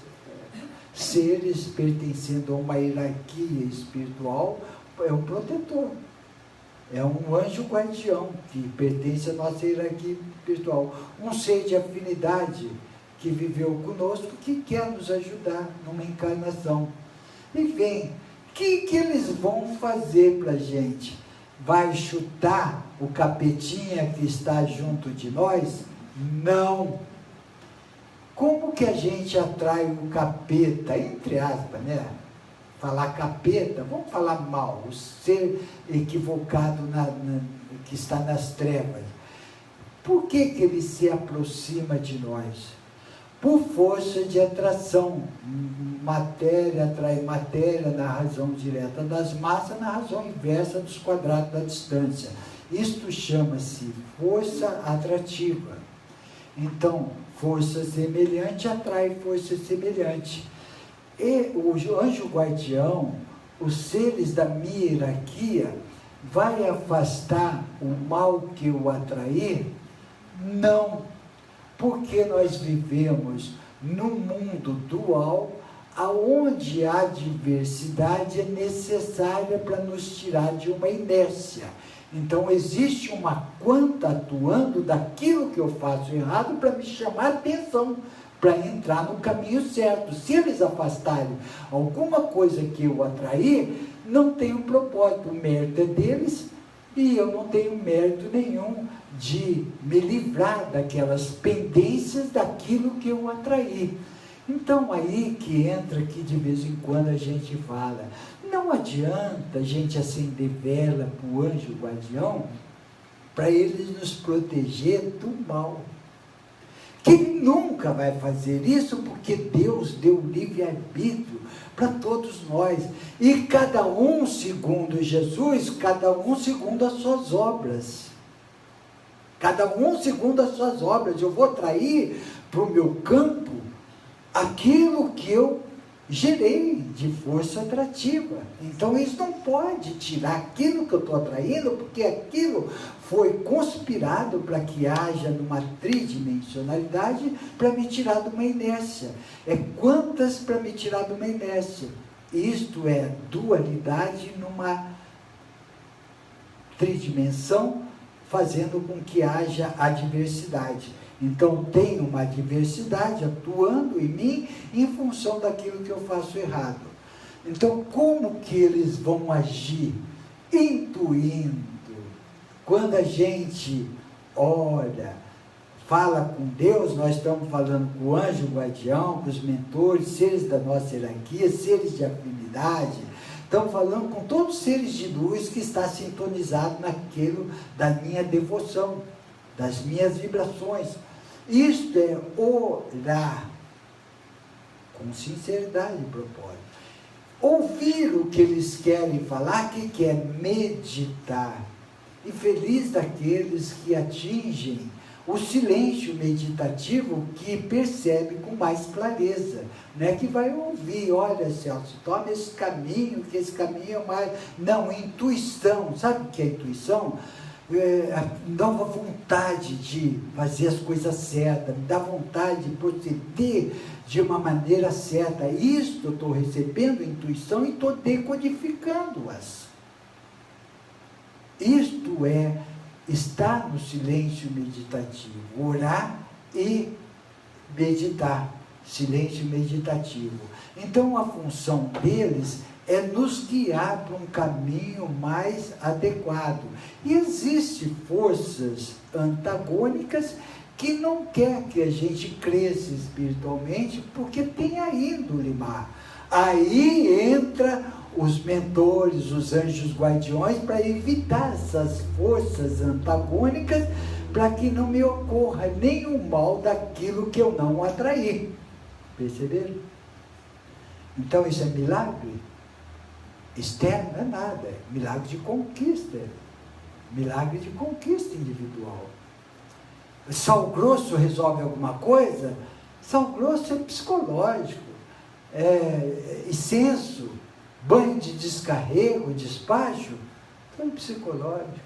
seres pertencendo a uma hierarquia espiritual, é um protetor, é um anjo guardião que pertence à nossa hierarquia espiritual, um ser de afinidade que viveu conosco, que quer nos ajudar numa encarnação. E vem, o que eles vão fazer para a gente? Vai chutar o capetinha que está junto de nós? Não. Como que a gente atrai o capeta, entre aspas, né? Falar capeta, vamos falar mal, o ser equivocado que está nas trevas. Por que ele se aproxima de nós? Por força de atração. Matéria atrai matéria na razão direta das massas, na razão inversa dos quadrados da distância. Isto chama-se força atrativa. Então, força semelhante atrai força semelhante. E o anjo guardião, os seres da minha hierarquia, vai afastar o mal que eu atrair? Não, porque nós vivemos num mundo dual, aonde a diversidade é necessária para nos tirar de uma inércia. Então, existe uma quanta atuando daquilo que eu faço errado para me chamar a atenção, para entrar no caminho certo. Se eles afastarem alguma coisa que eu atrair, não tem um propósito, o mérito é deles, e eu não tenho mérito nenhum de me livrar daquelas pendências daquilo que eu atraí. Então, aí que entra que de vez em quando a gente fala, não adianta a gente acender vela para o anjo guardião, para ele nos proteger do mal. Que ele nunca vai fazer isso, porque Deus deu livre-arbítrio para todos nós. E cada um segundo Jesus, cada um segundo as suas obras. Cada um segundo as suas obras. Eu vou atrair para o meu campo aquilo que eu gerei de força atrativa. Então, isso não pode tirar aquilo que eu estou atraindo, porque aquilo foi conspirado para que haja numa tridimensionalidade para me tirar de uma inércia. É quantas para me tirar de uma inércia. Isto é dualidade numa tridimensão, fazendo com que haja a diversidade. Então, tem uma diversidade atuando em mim em função daquilo que eu faço errado. Então, como que eles vão agir? Intuindo. Quando a gente ora, fala com Deus, nós estamos falando com o anjo guardião, com os mentores, seres da nossa hierarquia, seres de afinidade. Estamos falando com todos os seres de luz que está sintonizado naquilo da minha devoção, das minhas vibrações. Isto é orar com sinceridade e propósito. Ouvir o que eles querem falar, que é meditar. E feliz daqueles que atingem o silêncio meditativo, que percebe com mais clareza, não é que vai ouvir, olha Celso, toma esse caminho, que esse caminho é mais... Não, intuição, sabe o que é intuição? Dá uma vontade de fazer as coisas certas, me dá vontade de proceder de uma maneira certa. Isto eu estou recebendo intuição e estou decodificando-as. Isto é estar no silêncio meditativo, orar e meditar, silêncio meditativo. Então a função deles é nos guiar para um caminho mais adequado. E existem forças antagônicas que não quer que a gente cresça espiritualmente, porque tem a índole má. Aí entra os mentores, os anjos guardiões, para evitar essas forças antagônicas, para que não me ocorra nenhum mal daquilo que eu não atraí. Perceberam? Então isso é milagre? Externo não é nada, é milagre de conquista, milagre de conquista individual. Sal grosso resolve alguma coisa? Sal grosso é psicológico, é incenso, banho de descarrego, despacho, é psicológico.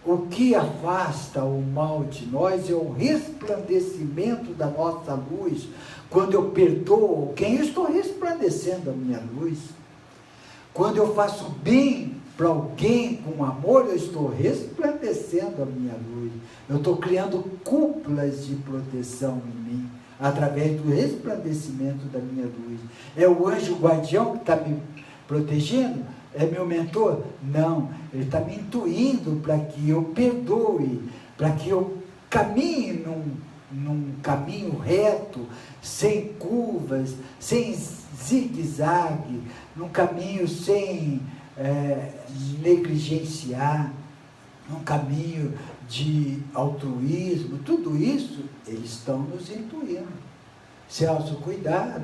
O que afasta o mal de nós é o resplandecimento da nossa luz. Quando eu perdoo alguém, eu estou resplandecendo a minha luz. Quando eu faço bem para alguém com amor, eu estou resplandecendo a minha luz. Eu estou criando cúpulas de proteção em mim, através do resplandecimento da minha luz. É o anjo guardião que está me protegendo? É meu mentor? Não, ele está me intuindo para que eu perdoe, para que eu caminhe num caminho reto, sem curvas, sem zigue-zague, num caminho sem negligenciar, num caminho de altruísmo. Tudo isso eles estão nos intuindo. Celso, cuidado,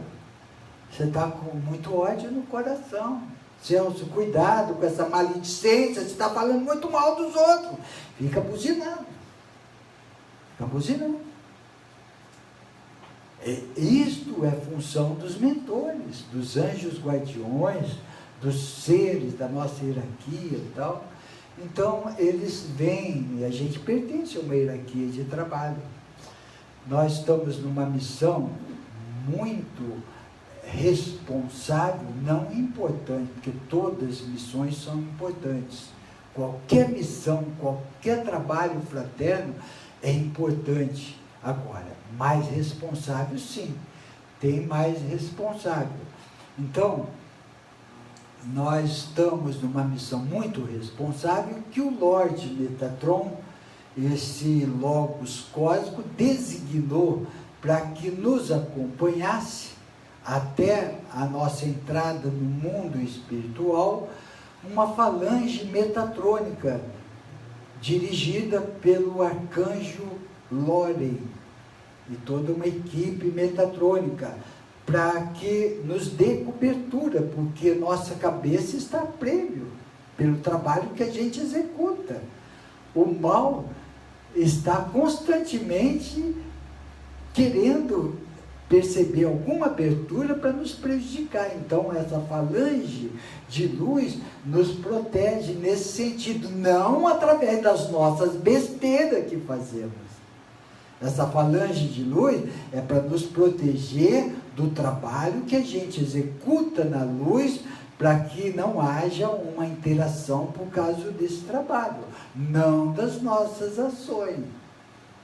você está com muito ódio no coração. Celso, cuidado com essa maledicência, você está falando muito mal dos outros. Fica buzinando. Fica buzinando. Isto é função dos mentores, dos anjos guardiões, dos seres da nossa hierarquia e tal. Então, eles vêm, e a gente pertence a uma hierarquia de trabalho. Nós estamos numa missão muito responsável, não importante, porque todas as missões são importantes. Qualquer missão, qualquer trabalho fraterno é importante. Agora, mais responsável, sim, tem mais responsável. Então, nós estamos numa missão muito responsável que o Lorde Metatron, esse Logos cósmico, designou para que nos acompanhasse até a nossa entrada no mundo espiritual, uma falange metatrônica, dirigida pelo arcanjo Lorem, e toda uma equipe metatrônica, para que nos dê cobertura, porque nossa cabeça está a prêmio pelo trabalho que a gente executa. O mal está constantemente querendo perceber alguma abertura para nos prejudicar. Então, essa falange de luz nos protege nesse sentido, não através das nossas besteiras que fazemos. Essa falange de luz é para nos proteger do trabalho que a gente executa na luz, para que não haja uma interação por causa desse trabalho, não das nossas ações.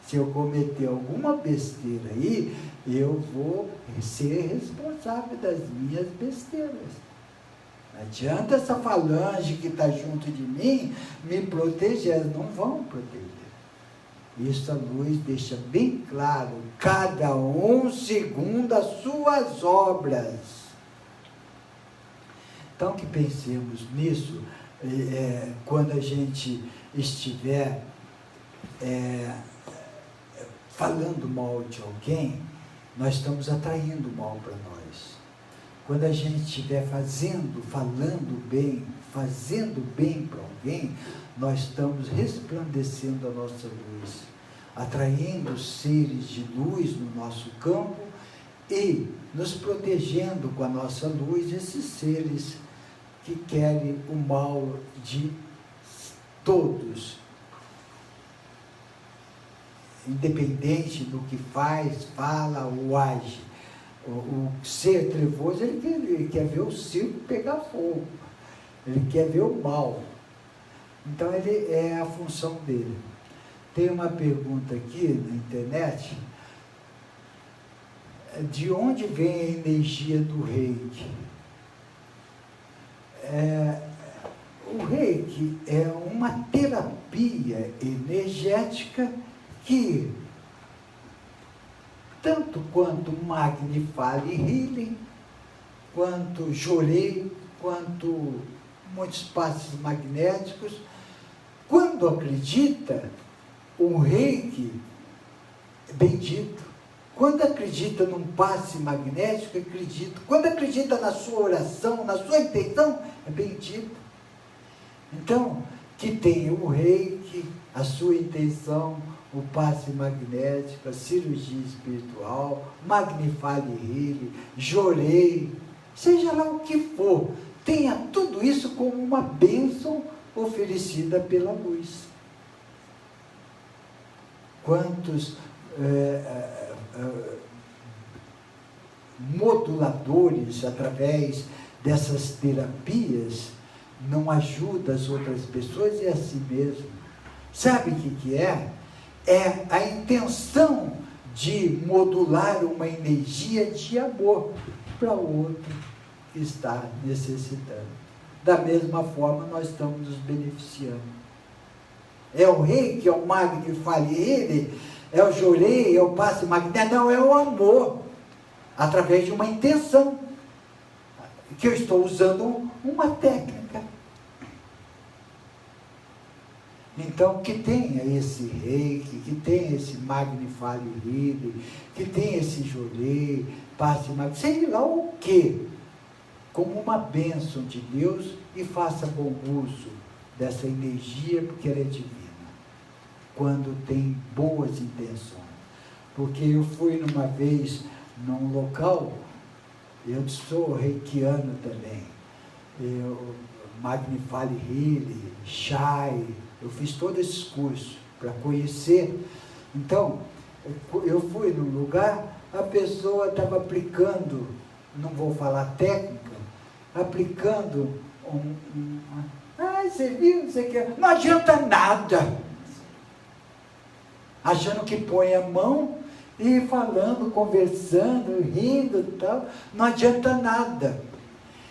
Se eu cometer alguma besteira aí, eu vou ser responsável das minhas besteiras. Não adianta essa falange que está junto de mim me proteger, elas não vão proteger. Isso a luz deixa bem claro, cada um segundo as suas obras. Então que pensemos nisso, quando a gente estiver falando mal de alguém, nós estamos atraindo mal para nós. Quando a gente estiver falando bem, fazendo bem para alguém, nós estamos resplandecendo a nossa luz, atraindo seres de luz no nosso campo e nos protegendo com a nossa luz esses seres que querem o mal de todos, independente do que faz, fala ou age. O ser trevoso, ele quer ver o circo pegar fogo, ele quer ver o mal. Então, é a função dele. Tem uma pergunta aqui na internet: de onde vem a energia do reiki? O reiki é uma terapia energética que, tanto quanto Magnifale Healing, quanto Jorei, quanto muitos passes magnéticos, quando acredita, o reiki é bendito. Quando acredita num passe magnético, acredita. Quando acredita na sua oração, na sua intenção, é bendito. Então, que tenha o reiki, a sua intenção, o passe magnético, a cirurgia espiritual, Magnifale Healing, Jorei, seja lá o que for, tenha tudo isso como uma bênção oferecida pela luz. Quantos moduladores, através dessas terapias, não ajudam as outras pessoas e a si mesmo. Sabe o que é? É a intenção de modular uma energia de amor para o outro que está necessitando. Da mesma forma, nós estamos nos beneficiando. É o reiki, é o Magnifale Healing, é o Jorei, é o passe magnético. Não, é o amor, através de uma intenção, que eu estou usando uma técnica. Então, que tenha esse reiki, que tenha esse Magnifale Healing, que tenha esse Jorei, passe magnético, sei lá o quê, como uma bênção de Deus, e faça bom uso dessa energia, porque ela é divina, quando tem boas intenções. Porque eu fui uma vez num local, eu sou reikiano também, Magnifale Healing, Chai, eu fiz todos esses cursos para conhecer. Então, eu fui num lugar, a pessoa estava aplicando, não vou falar técnica, aplicando você viu, não sei o que, não adianta nada, achando que põe a mão e falando, conversando, rindo e tal, não adianta nada.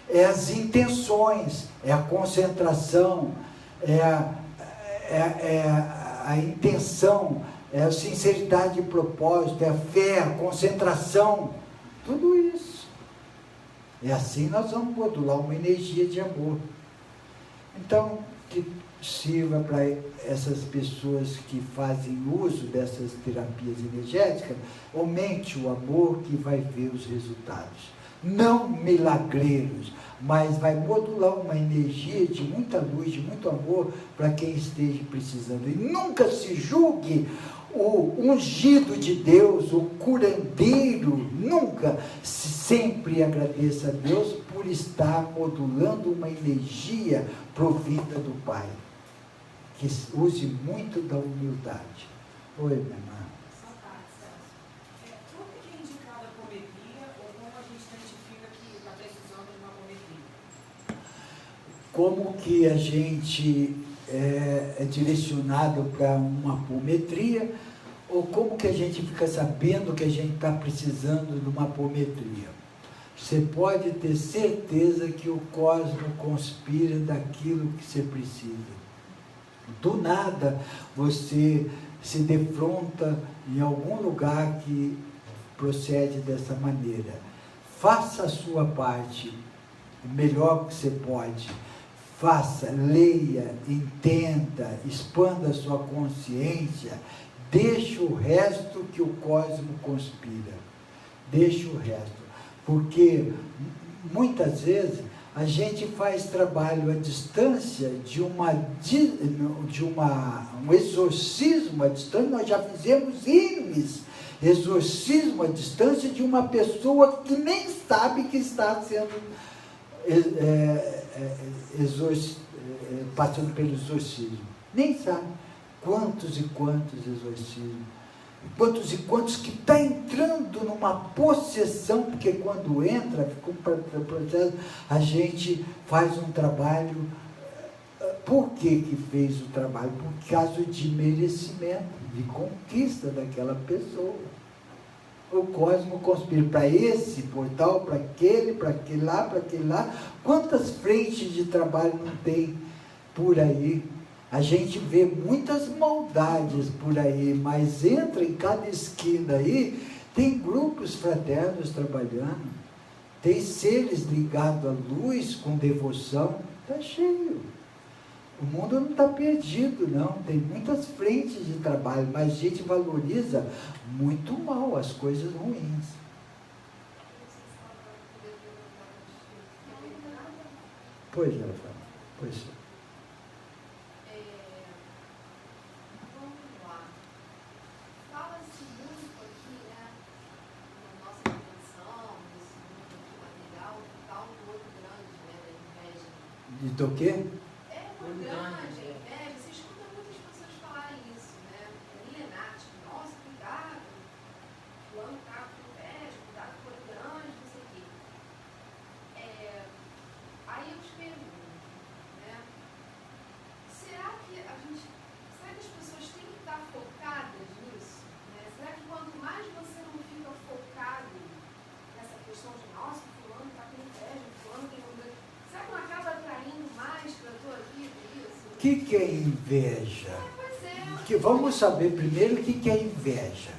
É as intenções, é a concentração, é a intenção, é a sinceridade de propósito, é a fé, a concentração, tudo isso. É assim nós vamos modular uma energia de amor. Então, que sirva para essas pessoas que fazem uso dessas terapias energéticas, aumente o amor, que vai ver os resultados. Não milagreiros, mas vai modular uma energia de muita luz, de muito amor para quem esteja precisando. E nunca se julgue o ungido de Deus, o curandeiro, nunca. Sempre agradeça a Deus por estar modulando uma energia provida do Pai. Que use muito da humildade. Oi, minha irmã. Como que a gente é direcionado para uma apometria, ou como que a gente fica sabendo que a gente está precisando de uma apometria? Você pode ter certeza que o cosmos conspira daquilo que você precisa. Do nada, você se defronta em algum lugar que procede dessa maneira. Faça a sua parte, o melhor que você pode. Faça, leia, entenda, expanda a sua consciência, deixe o resto que o cosmo conspira. Deixe o resto. Porque muitas vezes a gente faz trabalho à distância de um exorcismo à distância. Nós já fizemos exorcismo à distância de uma pessoa que nem sabe que está sendo passando pelo exorcismo. Nem sabe. Quantos e quantos exorcismos. Quantos e quantos que está entrando numa possessão, porque quando entra, fica um processo, a gente faz um trabalho. Por que fez o trabalho? Por causa de merecimento, de conquista daquela pessoa. O cosmo conspira para esse portal, para aquele lá. Quantas frentes de trabalho não tem por aí? A gente vê muitas maldades por aí, mas entra em cada esquina aí, tem grupos fraternos trabalhando, tem seres ligados à luz com devoção, está cheio. O mundo não está perdido, não. Tem muitas frentes de trabalho, mas a gente valoriza muito mal as coisas ruins. Pois é, pois é. Fala-se muito aqui, né, na nossa dimensão, nesse mundo aqui material, tal do olho grande, né, da inveja. E do quê? Grande, inveja, você escuta muitas pessoas falarem isso, né? Milenático, nossa, cuidado, fulano tá com inveja, cuidado com o olho grande, não sei o quê. Aí eu te pergunto, né? Será que as pessoas têm que estar focadas nisso? Né? Será que quanto mais você não fica focado nessa questão de, nossa, fulano tá com inveja, fulano tem um... Será que não acaba atraindo mais para a tua vida isso? O que é inveja? Pois é. Que vamos saber primeiro o que é inveja.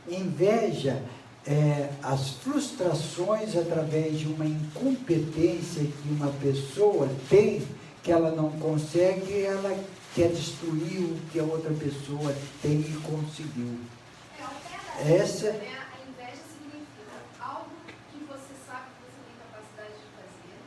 Inveja é as frustrações através de uma incompetência que uma pessoa tem, que ela não consegue, e ela quer destruir o que a outra pessoa tem e conseguiu. Essa Né? A inveja significa algo que você sabe que você tem capacidade de fazer,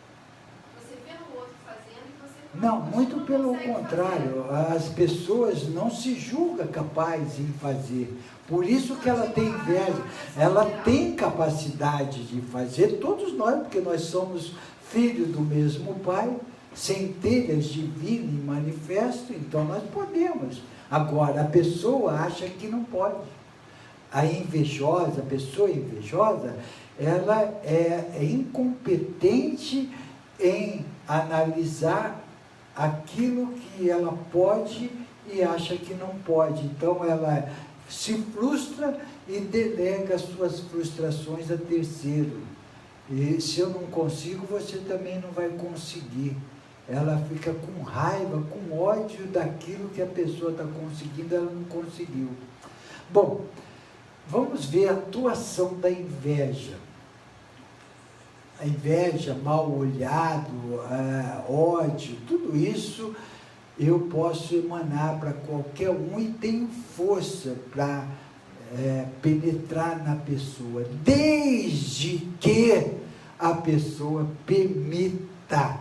você vê no outro fazendo e você não, muito não pelo consegue contrário, fazer. as pessoas não se julgam capazes em fazer, por isso que ela tem inveja, ela tem capacidade de fazer, todos nós, porque nós somos filhos do mesmo Pai, centelhas divinas em manifesto, então nós podemos. Agora, a pessoa acha que não pode. A pessoa invejosa, ela é incompetente em analisar aquilo que ela pode e acha que não pode. Então, ela se frustra e delega as suas frustrações a terceiro. E se eu não consigo, você também não vai conseguir. Ela fica com raiva, com ódio daquilo que a pessoa está conseguindo, ela não conseguiu. Bom, vamos ver a atuação da inveja. A inveja, mal olhado, ódio, tudo isso eu posso emanar para qualquer um e tenho força para penetrar na pessoa, desde que a pessoa permita.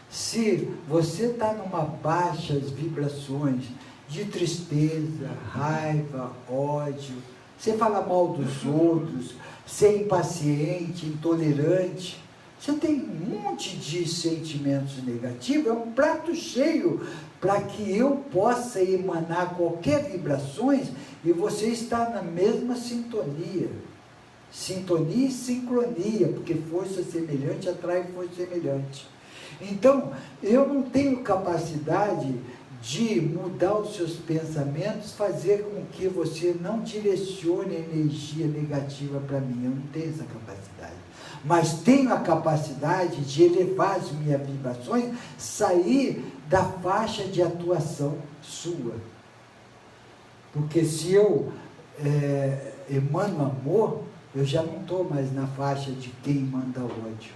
Se você está numa baixas vibrações de tristeza, raiva, ódio, você fala mal dos outros, você é impaciente, intolerante, você tem um monte de sentimentos negativos, é um prato cheio para que eu possa emanar qualquer vibrações e você está na mesma sintonia. Sintonia e sincronia, porque força semelhante atrai força semelhante. Então, eu não tenho capacidade de mudar os seus pensamentos, fazer com que você não direcione a energia negativa para mim. Eu não tenho essa capacidade. Mas tenho a capacidade de elevar as minhas vibrações, sair da faixa de atuação sua. Porque se eu emano amor, eu já não estou mais na faixa de quem manda ódio.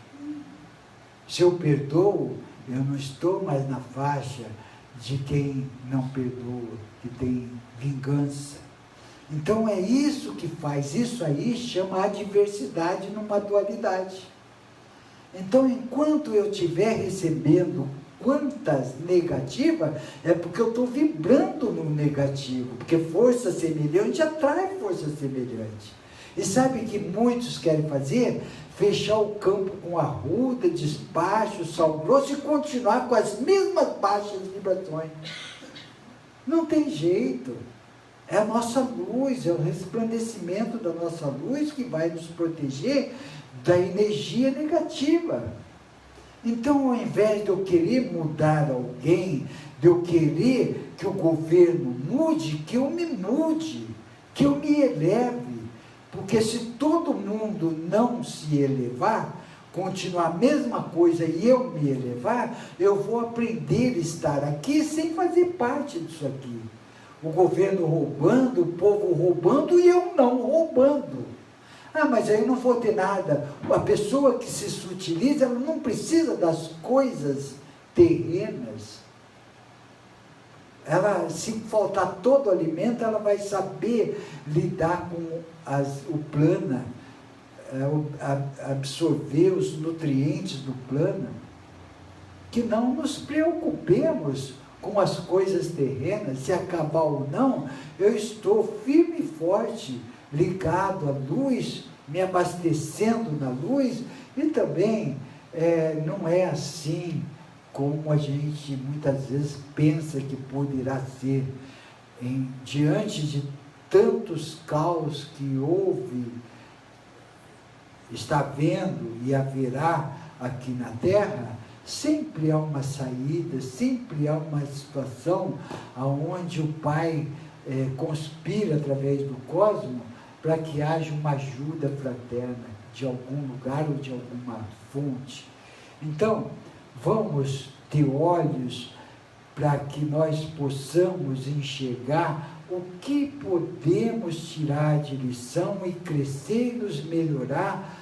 Se eu perdoo, eu não estou mais na faixa de quem não perdoa, que tem vingança. Então é isso que faz, isso aí chama adversidade numa dualidade. Então, enquanto eu estiver recebendo quantas negativas, é porque eu estou vibrando no negativo, porque força semelhante atrai força semelhante. E sabe o que muitos querem fazer? Fechar o campo com arruda, despacho, sal grosso e continuar com as mesmas baixas vibrações. Não tem jeito. É a nossa luz, é o resplandecimento da nossa luz que vai nos proteger da energia negativa. Então, ao invés de eu querer mudar alguém, de eu querer que o governo mude, que eu me mude, que eu me eleve. Porque se todo mundo não se elevar, continuar a mesma coisa e eu me elevar, eu vou aprender a estar aqui sem fazer parte disso aqui. O governo roubando, o povo roubando e eu não roubando. Ah, mas aí eu não vou ter nada. A pessoa que se sutiliza, ela não precisa das coisas terrenas. Ela, se faltar todo o alimento, ela vai saber lidar com o plano, absorver os nutrientes do plano. Que não nos preocupemos com as coisas terrenas, se acabar ou não, eu estou firme e forte, ligado à luz, me abastecendo na luz, e também não é assim como a gente muitas vezes pensa que poderá ser, diante de tantos caos que houve, está havendo e haverá aqui na Terra. Sempre há uma saída, sempre há uma situação onde o Pai conspira através do cosmos para que haja uma ajuda fraterna de algum lugar ou de alguma fonte. Então, vamos ter olhos para que nós possamos enxergar o que podemos tirar de lição e crescer e nos melhorar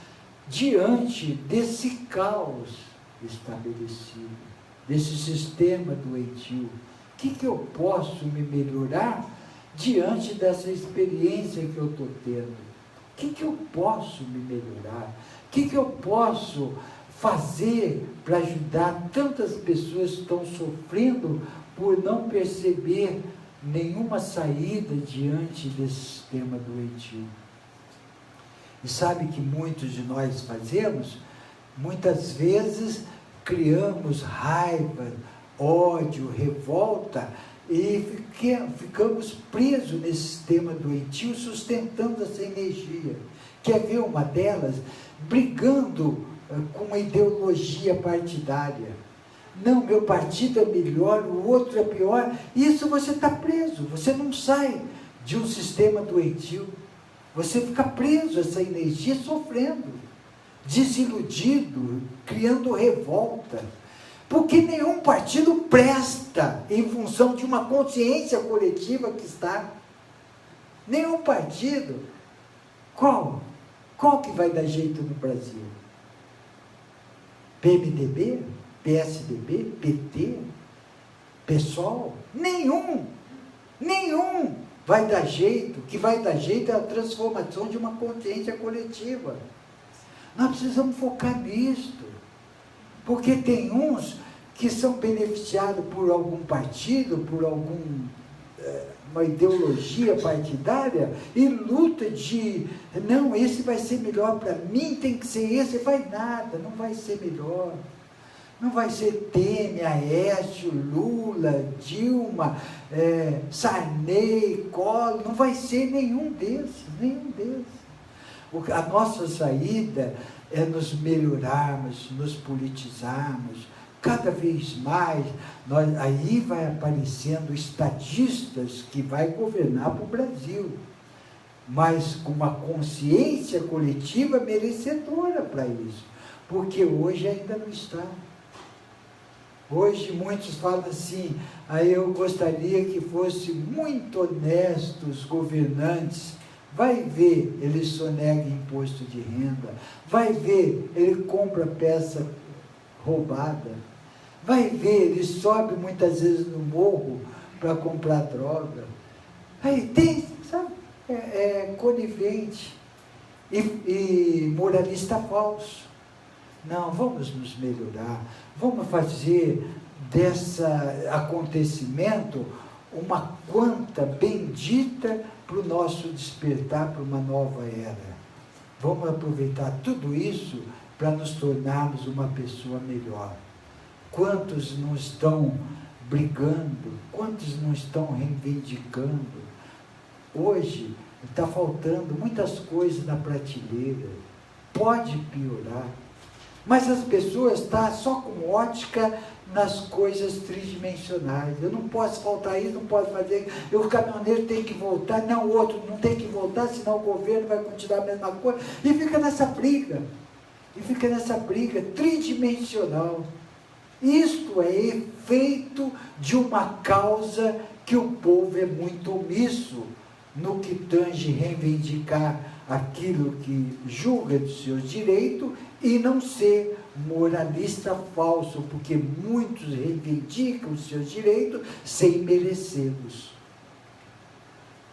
diante desse caos estabelecido, desse sistema doentio. O que eu posso me melhorar diante dessa experiência que eu estou tendo? O que eu posso me melhorar? O que eu posso fazer para ajudar tantas pessoas que estão sofrendo por não perceber nenhuma saída diante desse sistema doentio? E sabe que muitos de nós fazemos? Muitas vezes criamos raiva, ódio, revolta e ficamos presos nesse sistema doentio, sustentando essa energia. Quer ver uma delas? Brigando com uma ideologia partidária. Não, meu partido é melhor, o outro é pior. Isso você está preso, você não sai de um sistema doentio. Você fica preso a essa energia, sofrendo, desiludido, criando revolta, porque nenhum partido presta em função de uma consciência coletiva que está. Nenhum partido. Qual que vai dar jeito no Brasil? PMDB? PSDB? PT? PSOL? Nenhum vai dar jeito. O que vai dar jeito é a transformação de uma consciência coletiva. Nós precisamos focar nisto, porque tem uns que são beneficiados por algum partido, por uma ideologia partidária, e luta de, não, esse vai ser melhor para mim, tem que ser esse. Vai nada, não vai ser melhor. Não vai ser Temer, Aécio, Lula, Dilma, Sarney, Collor, não vai ser nenhum desses. A nossa saída é nos melhorarmos, nos politizarmos, cada vez mais. Aí vai aparecendo estadistas que vai governar para o Brasil, mas com uma consciência coletiva merecedora para isso, porque hoje ainda não está. Hoje muitos falam assim, aí eu gostaria que fossem muito honestos governantes. Vai ver, ele sonega imposto de renda. Vai ver, ele compra peça roubada. Vai ver, ele sobe muitas vezes no morro para comprar droga. Aí tem, sabe, conivente e moralista falso. Não, vamos nos melhorar, vamos fazer desse acontecimento uma quanta bendita para o nosso despertar para uma nova era. Vamos aproveitar tudo isso para nos tornarmos uma pessoa melhor. Quantos não estão brigando? Quantos não estão reivindicando? Hoje está faltando muitas coisas na prateleira. Pode piorar. Mas as pessoas estão só com ótica nas coisas tridimensionais. Eu não posso faltar isso, não posso fazer. O caminhoneiro tem que voltar, não, o outro não tem que voltar, senão o governo vai continuar a mesma coisa. E fica nessa briga. E fica nessa briga tridimensional. Isto é efeito de uma causa que o povo é muito omisso no que tange reivindicar aquilo que julga dos seus direitos e não ser moralista falso, porque muitos reivindicam os seus direitos sem merecê-los.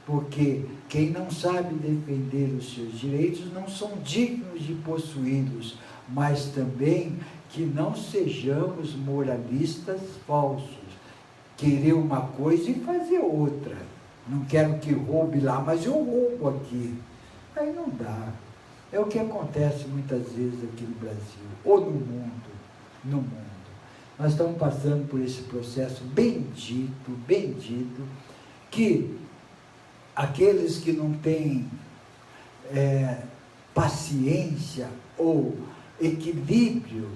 Porque quem não sabe defender os seus direitos não são dignos de possuí-los, mas também que não sejamos moralistas falsos, querer uma coisa e fazer outra. Não quero que roube lá, mas eu roubo aqui. Aí não dá. É o que acontece muitas vezes aqui no Brasil, ou no mundo. No mundo. Nós estamos passando por esse processo bendito, que aqueles que não têm paciência ou equilíbrio,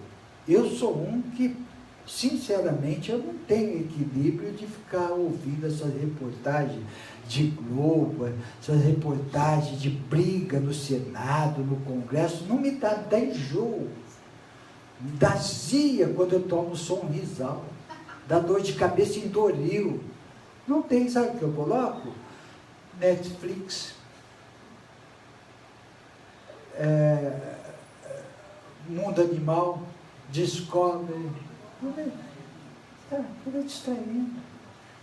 eu sou um que, sinceramente, eu não tenho equilíbrio de ficar ouvindo essas reportagens de Globo, essas reportagens de briga no Senado, no Congresso, não me dá enjoo, dá azia quando eu tomo Sonrisal, dá dor de cabeça em Doril. Não tem, sabe o que eu coloco? Netflix, Mundo Animal, Discovery, estou distraindo.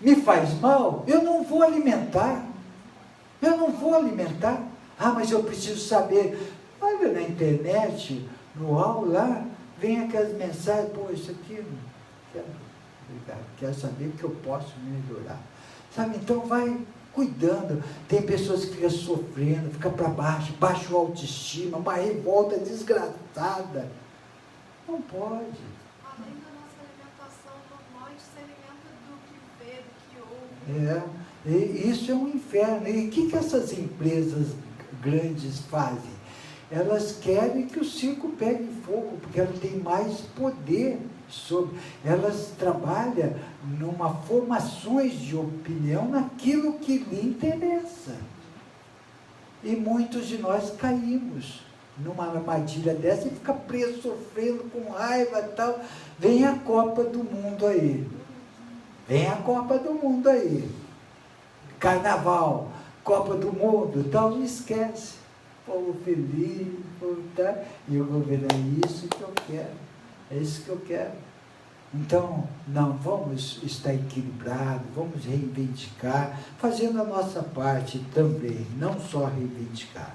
Me faz mal? Eu não vou alimentar. Ah, mas eu preciso saber. Olha na internet, no aula, vem aquelas mensagens, pô, isso aqui, quero saber que eu posso melhorar. Sabe, então vai cuidando. Tem pessoas que ficam sofrendo, ficam para baixo, baixa a autoestima, uma revolta desgraçada. Não pode. Além da nossa alimentação normal, a gente se alimenta do que vê, do que ouve. E isso é um inferno. E o que essas empresas grandes fazem? Elas querem que o circo pegue fogo, porque elas têm mais poder sobre. Elas trabalham numa formações de opinião naquilo que lhe interessa. E muitos de nós caímos numa armadilha dessa e fica preso, sofrendo, com raiva e tal. Vem a Copa do Mundo aí. Carnaval, Copa do Mundo e tal, não esquece. Povo feliz, povo tá, e o governo é isso que eu quero. É isso que eu quero. Então, não, vamos estar equilibrados, vamos reivindicar, fazendo a nossa parte também, não só reivindicar.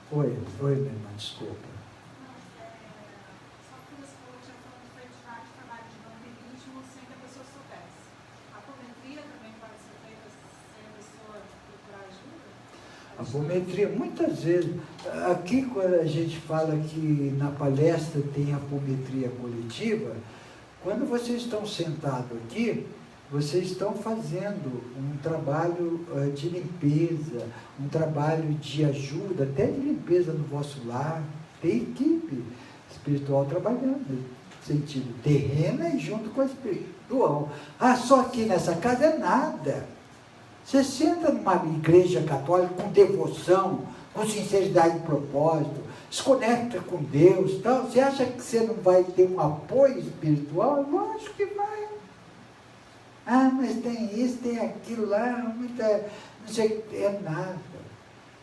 Oi, minha irmã, desculpa. Só que você falou que já foi feito vários trabalhos de vampirismo sem que a pessoa soubesse. A apometria também pode ser feita sem a pessoa procurar ajuda? A apometria, muitas vezes, aqui quando a gente fala que na palestra tem a apometria coletiva, quando vocês estão sentados aqui, vocês estão fazendo um trabalho de limpeza, um trabalho de ajuda, até de limpeza no vosso lar. Tem equipe espiritual trabalhando, no sentido terrena e junto com a espiritual. Ah, só aqui nessa casa é nada. Você senta numa igreja católica com devoção, com sinceridade de propósito, desconecta com Deus, tal. Você acha que você não vai ter um apoio espiritual? Lógico que vai. Ah, mas tem isso, tem aquilo lá, muita, não sei, é nada.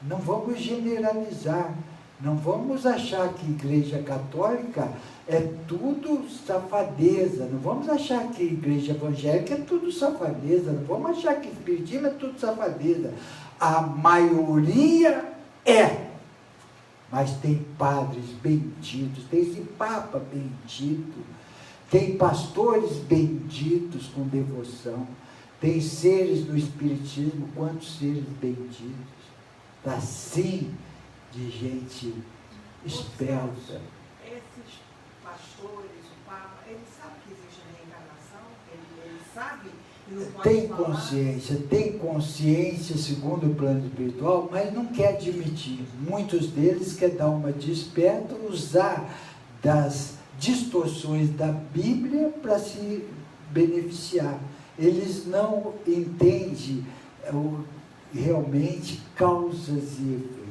Não vamos generalizar. Não vamos achar que igreja católica é tudo safadeza. Não vamos achar que igreja evangélica é tudo safadeza. Não vamos achar que espiritismo é tudo safadeza. A maioria é. Mas tem padres benditos, tem esse Papa bendito, tem pastores benditos com devoção, tem seres do espiritismo, quantos seres benditos. Está sim de gente esperta. Esses pastores, o Papa, ele sabe que existe reencarnação? Ele sabe e não pode falar? Tem consciência segundo o plano espiritual, mas não quer admitir. Muitos deles querem dar uma de esperto, usar das distorções da Bíblia para se beneficiar. Eles não entendem realmente causas e efeitos.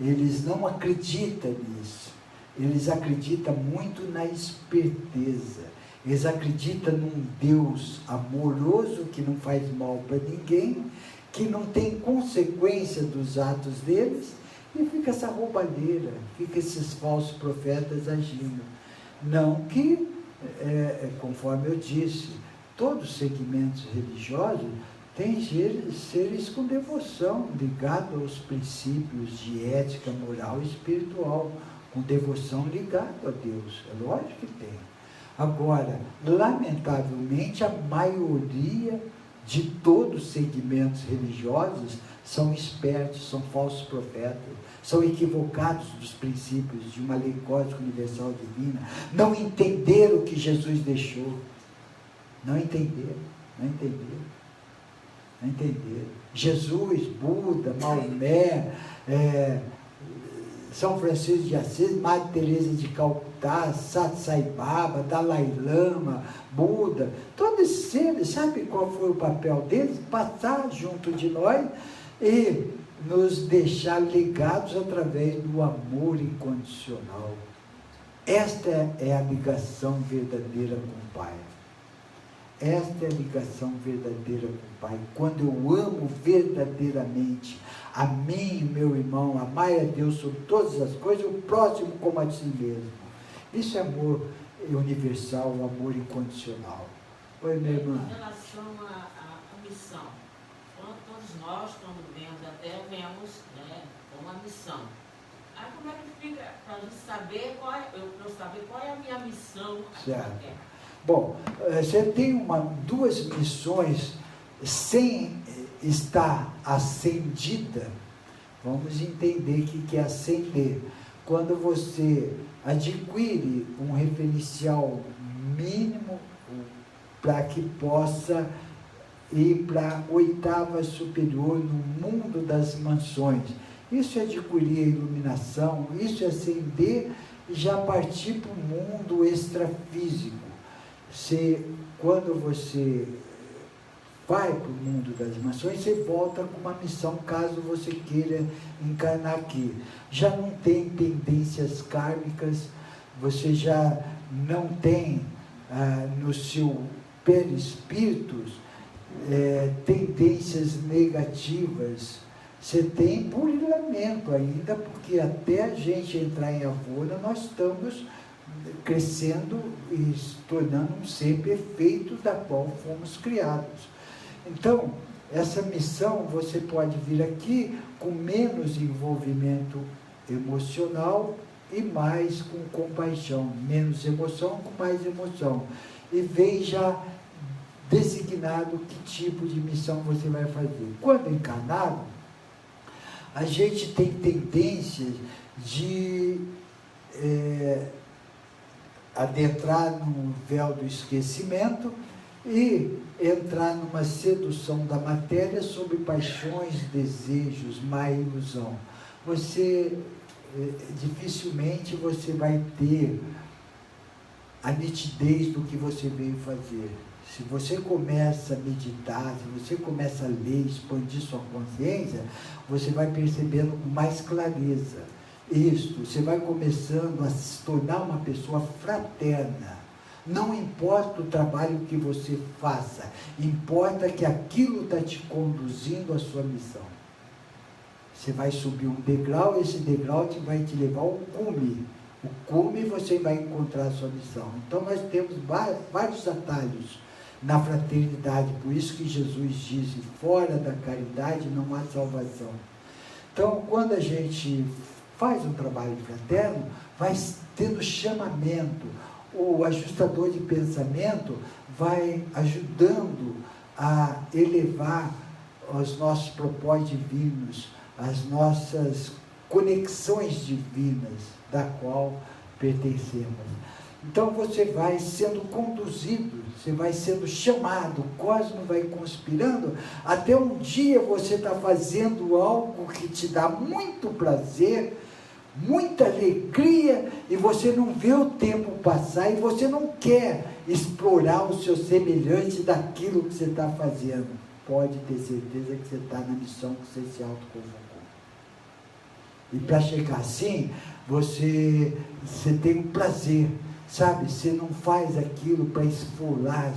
Eles não acreditam nisso. Eles acreditam muito na esperteza. Eles acreditam num Deus amoroso que não faz mal para ninguém, que não tem consequência dos atos deles, e fica essa roubalheira, fica esses falsos profetas agindo. Não que, conforme eu disse, todos os segmentos religiosos têm seres com devoção, ligados aos princípios de ética, moral e espiritual, com devoção ligado a Deus. É lógico que tem. Agora, lamentavelmente, a maioria de todos os segmentos religiosos são espertos, são falsos profetas, são equivocados dos princípios de uma lei cósmica universal divina, não entenderam o que Jesus deixou. Não entenderam. Jesus, Buda, Maomé, São Francisco de Assis, Madre Teresa de Calcutá, Sat Sai Baba, Dalai Lama, Buda, todos esses seres, sabe qual foi o papel deles? Passar junto de nós e nos deixar ligados através do amor incondicional. Esta é a ligação verdadeira com o Pai. Esta é a ligação verdadeira com o Pai. Quando eu amo verdadeiramente a mim e meu irmão, amar a Deus sobre todas as coisas, o próximo como a si mesmo. Isso é amor universal, um amor incondicional. Oi, minha irmã. Em relação à missão, todos nós, quando vemos a Terra, vemos uma missão. Aí como é que fica para a gente saber qual é a minha missão aqui na Terra? Bom, você tem duas missões sem estar acendida. Vamos entender o que é acender. Quando você adquire um referencial mínimo para que possa ir para a oitava superior no mundo das mansões. Isso é adquirir a iluminação, isso é acender e já partir para o mundo extrafísico. Quando você vai para o mundo das mansões, você volta com uma missão, caso você queira encarnar aqui. Já não tem tendências kármicas, você já não tem no seu perispírito tendências negativas. Você tem burilamento ainda, porque até a gente entrar em Avona, nós estamos crescendo e se tornando um ser perfeito da qual fomos criados. Então, essa missão você pode vir aqui com menos envolvimento emocional e mais com compaixão, menos emoção com mais emoção. E vem já designado que tipo de missão você vai fazer. Quando encarnado, a gente tem tendência de adentrar no véu do esquecimento e entrar numa sedução da matéria sobre paixões, desejos, má ilusão. Dificilmente você vai ter a nitidez do que você veio fazer. Se você começa a meditar, se você começa a ler, expandir sua consciência, você vai percebendo com mais clareza. Isso, você vai começando a se tornar uma pessoa fraterna. Não importa o trabalho que você faça, importa que aquilo está te conduzindo à sua missão. Você vai subir um degrau, esse degrau vai te levar ao cume. O cume você vai encontrar a sua missão. Então nós temos vários atalhos na fraternidade, por isso que Jesus diz, fora da caridade não há salvação. Então quando a gente faz um trabalho fraterno, vai tendo chamamento, o ajustador de pensamento vai ajudando a elevar os nossos propósitos divinos, as nossas conexões divinas, da qual pertencemos. Então você vai sendo conduzido, você vai sendo chamado, o cosmos vai conspirando, até um dia você está fazendo algo que te dá muito prazer, muita alegria, e você não vê o tempo passar, e você não quer explorar o seu semelhante daquilo que você está fazendo. Pode ter certeza que você está na missão que você se autoconvocou. E para chegar assim, você tem um prazer, sabe? Você não faz aquilo para esfolar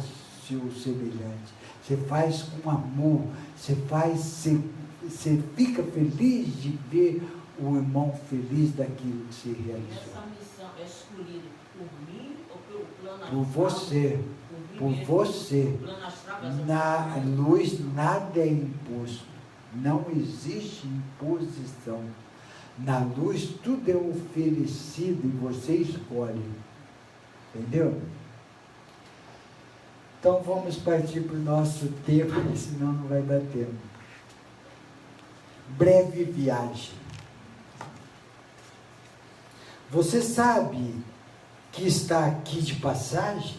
seu semelhante. Você faz com amor, você fica feliz de ver o irmão feliz daquilo que se realizou. Essa missão é escolhida por mim ou pelo plano astral? Por você, por você. Na luz nada é imposto, não existe imposição. Na luz tudo é oferecido e você escolhe. Entendeu? Então vamos partir para o nosso tempo, senão não vai dar tempo. Breve viagem. Você sabe que está aqui de passagem,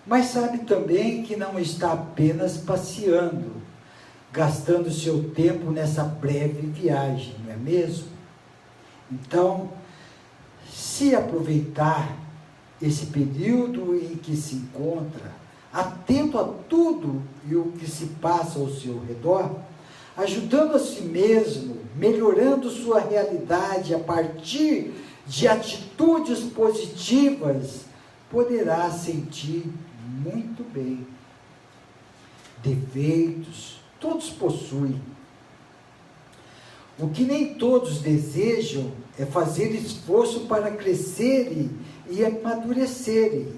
mas sabe também que não está apenas passeando, gastando seu tempo nessa breve viagem, não é mesmo? Então, se aproveitar esse período em que se encontra, atento a tudo e o que se passa ao seu redor, ajudando a si mesmo, melhorando sua realidade a partir de atitudes positivas, poderá sentir muito bem. Defeitos, todos possuem. O que nem todos desejam é fazer esforço para crescerem e amadurecerem,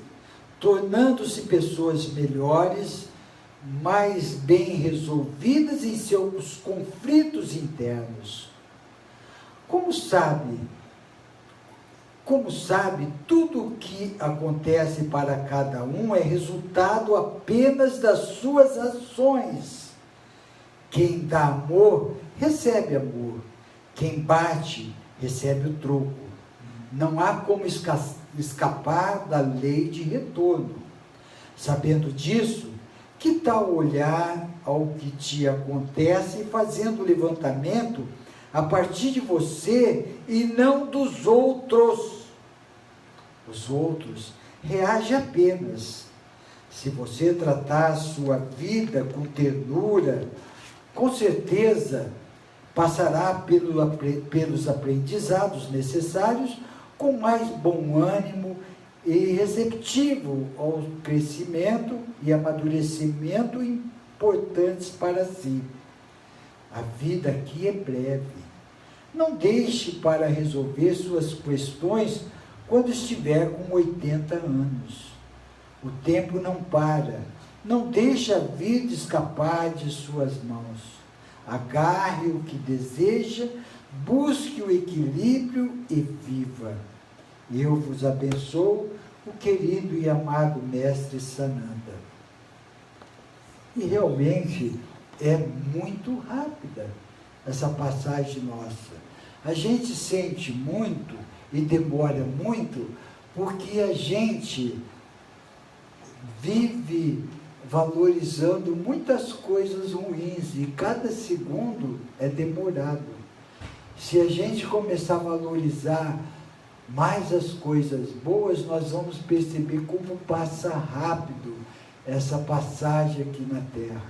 tornando-se pessoas melhores, mais bem resolvidas em seus conflitos internos. Como sabe, tudo o que acontece para cada um é resultado apenas das suas ações. Quem dá amor, recebe amor. Quem bate, recebe o troco. Não há como escapar da lei de retorno. Sabendo disso, que tal olhar ao que te acontece e fazendo o levantamento a partir de você e não dos outros? Os outros reagem apenas. Se você tratar a sua vida com ternura, com certeza passará pelos aprendizados necessários com mais bom ânimo e receptivo ao crescimento e amadurecimento importantes para si. A vida aqui é breve. Não deixe para resolver suas questões quando estiver com 80 anos. O tempo não para. Não deixe a vida escapar de suas mãos. Agarre o que deseja, busque o equilíbrio e viva. Eu vos abençoo, o querido e amado Mestre Sananda. E realmente é muito rápida essa passagem nossa. A gente sente muito e demora muito porque a gente vive valorizando muitas coisas ruins e cada segundo é demorado. Se a gente começar a valorizar mais as coisas boas, nós vamos perceber como passa rápido essa passagem aqui na Terra.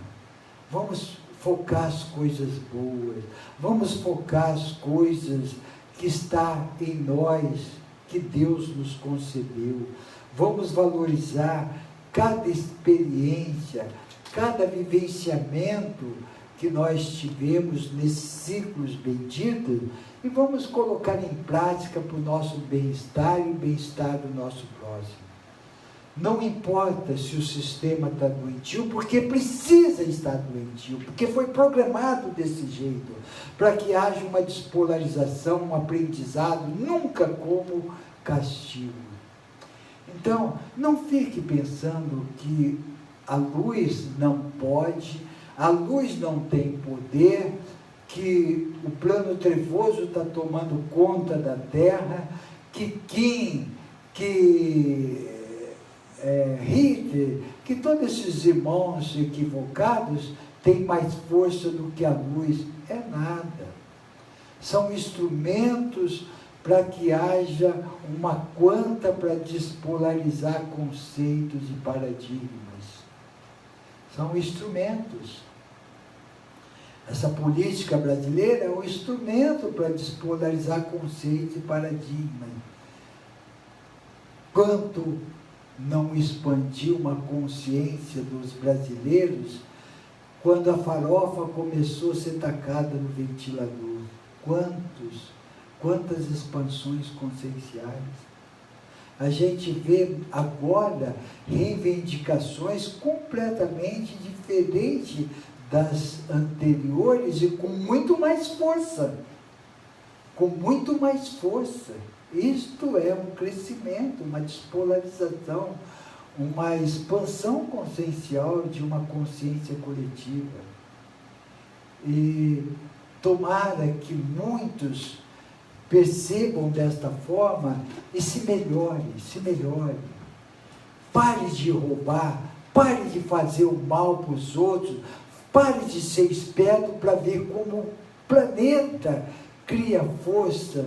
Vamos focar as coisas boas, vamos focar as coisas que está em nós, que Deus nos concedeu. Vamos valorizar cada experiência, cada vivenciamento que nós tivemos nesses ciclos benditos e vamos colocar em prática para o nosso bem-estar e o bem-estar do nosso próximo. Não importa se o sistema está doentio, porque precisa estar doentio, porque foi programado desse jeito, para que haja uma despolarização, um aprendizado, nunca como castigo. Então, não fique pensando que a luz não pode, a luz não tem poder, que o plano trevoso está tomando conta da terra, que Hitler, que todos esses irmãos equivocados têm mais força do que a luz. É nada. São instrumentos para que haja uma quanta para despolarizar conceitos e paradigmas. São instrumentos. Essa política brasileira é um instrumento para despolarizar conceitos e paradigmas. Quanto não expandiu uma consciência dos brasileiros quando a farofa começou a ser tacada no ventilador? Quantas expansões conscienciais? A gente vê agora reivindicações completamente diferentes das anteriores e com muito mais força. Com muito mais força. Isto é um crescimento, uma despolarização, uma expansão consciencial de uma consciência coletiva. E tomara que muitos percebam desta forma e se melhore. Pare de roubar, pare de fazer o mal para os outros, pare de ser esperto para ver como o planeta cria força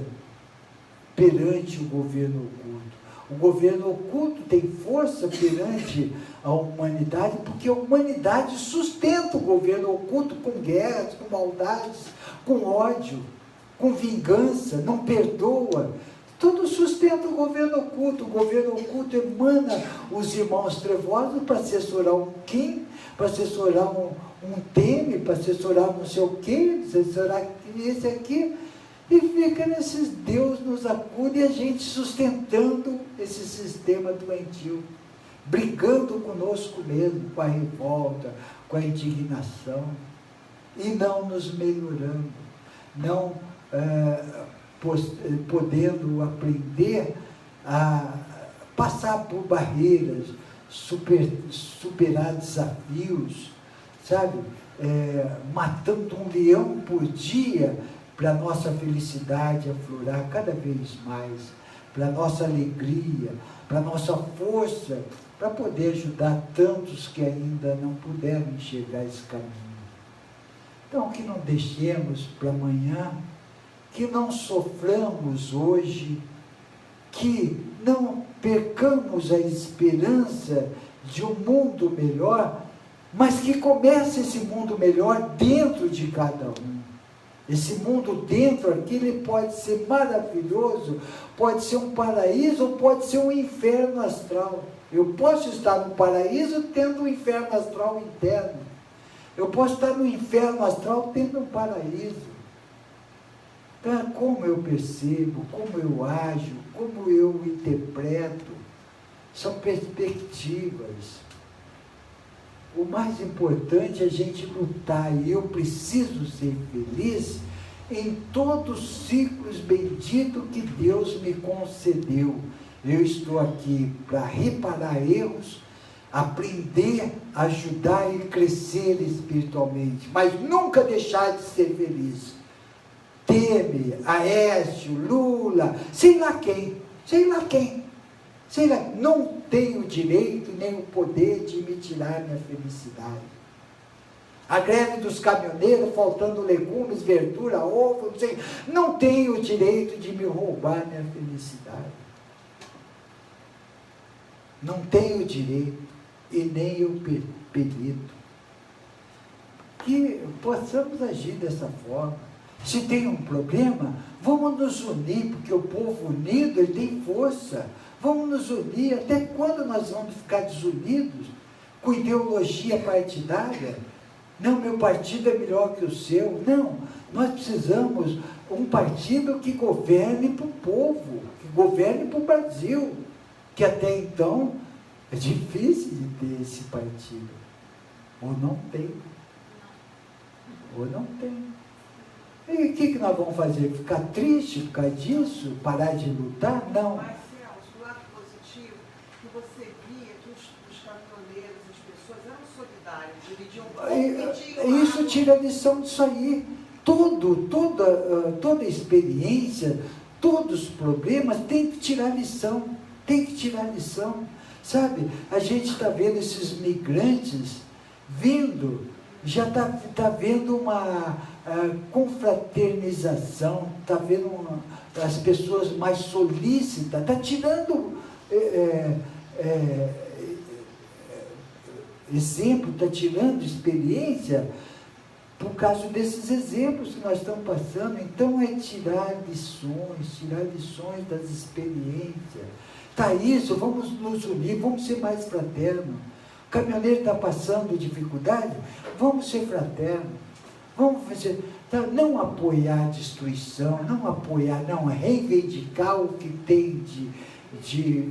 perante o governo oculto. O governo oculto tem força perante a humanidade, porque a humanidade sustenta o governo oculto com guerras, com maldades, com ódio, com vingança, não perdoa. Tudo sustenta o governo oculto. O governo oculto emana os irmãos trevosos para assessorar um Kim, para assessorar um Temer, para assessorar não sei o quê, assessorar esse aqui. E fica nesses Deus nos acuda e a gente sustentando esse sistema doentio, brigando conosco mesmo, com a revolta, com a indignação, e não nos melhorando, não podendo aprender a passar por barreiras, superar desafios, sabe? Matando um leão por dia, para a nossa felicidade aflorar cada vez mais, para a nossa alegria, para a nossa força, para poder ajudar tantos que ainda não puderam enxergar esse caminho. Então, que não deixemos para amanhã, que não soframos hoje, que não percamos a esperança de um mundo melhor, mas que comece esse mundo melhor dentro de cada um. Esse mundo dentro aqui, ele pode ser maravilhoso, pode ser um paraíso ou pode ser um inferno astral. Eu posso estar no paraíso tendo um inferno astral interno. Eu posso estar no inferno astral tendo um paraíso. Então, como eu percebo, como eu ajo, como eu interpreto, são perspectivas. O mais importante é a gente lutar, e eu preciso ser feliz em todos os ciclos benditos que Deus me concedeu. Eu estou aqui para reparar erros, aprender, ajudar e crescer espiritualmente, mas nunca deixar de ser feliz. Temer, Aécio, Lula, sei lá quem, não tenho o direito nem o poder de me tirar minha felicidade. A greve dos caminhoneiros, faltando legumes, verdura, ovo, não tenho o direito de me roubar minha felicidade. Não tenho o direito e nem eu permito. Que possamos agir dessa forma. Se tem um problema, vamos nos unir, porque o povo unido, ele tem força. Vamos nos unir. Até quando nós vamos ficar desunidos com ideologia partidária? Não, meu partido é melhor que o seu. Não, nós precisamos um partido que governe para o povo, que governe para o Brasil, que até então é difícil de ter esse partido. Ou não tem. Ou não tem. E o que nós vamos fazer? Ficar triste, ficar disso? Parar de lutar? Não. Mas, Celso, do lado positivo, que você via que os caminhoneiros, as pessoas eram solidários, dividiam um pouco. Isso tira a lição disso aí. Toda experiência, todos os problemas, tem que tirar lição. Tem que tirar lição. Sabe, a gente está vendo esses migrantes vindo, já está vendo uma confraternização, está vendo as pessoas mais solícitas, está tirando exemplo, está tirando experiência por causa desses exemplos que nós estamos passando. Então é tirar lições das experiências. Tá isso, vamos nos unir, vamos ser mais fraternos. O caminhoneiro está passando dificuldade, vamos ser fraternos. Vamos fazer, não apoiar a destruição, não reivindicar o que tem de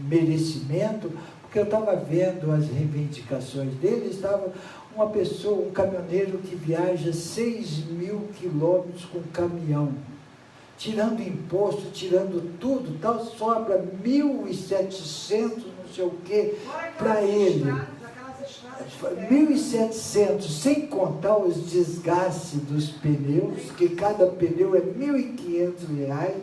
merecimento, porque eu estava vendo as reivindicações dele, estava uma pessoa, um caminhoneiro que viaja 6.000 quilômetros com caminhão, tirando imposto, tirando tudo, tal, sobra 1.700, não sei o que, para ele. 1.700, sem contar os desgastes dos pneus, que cada pneu é R$1.500.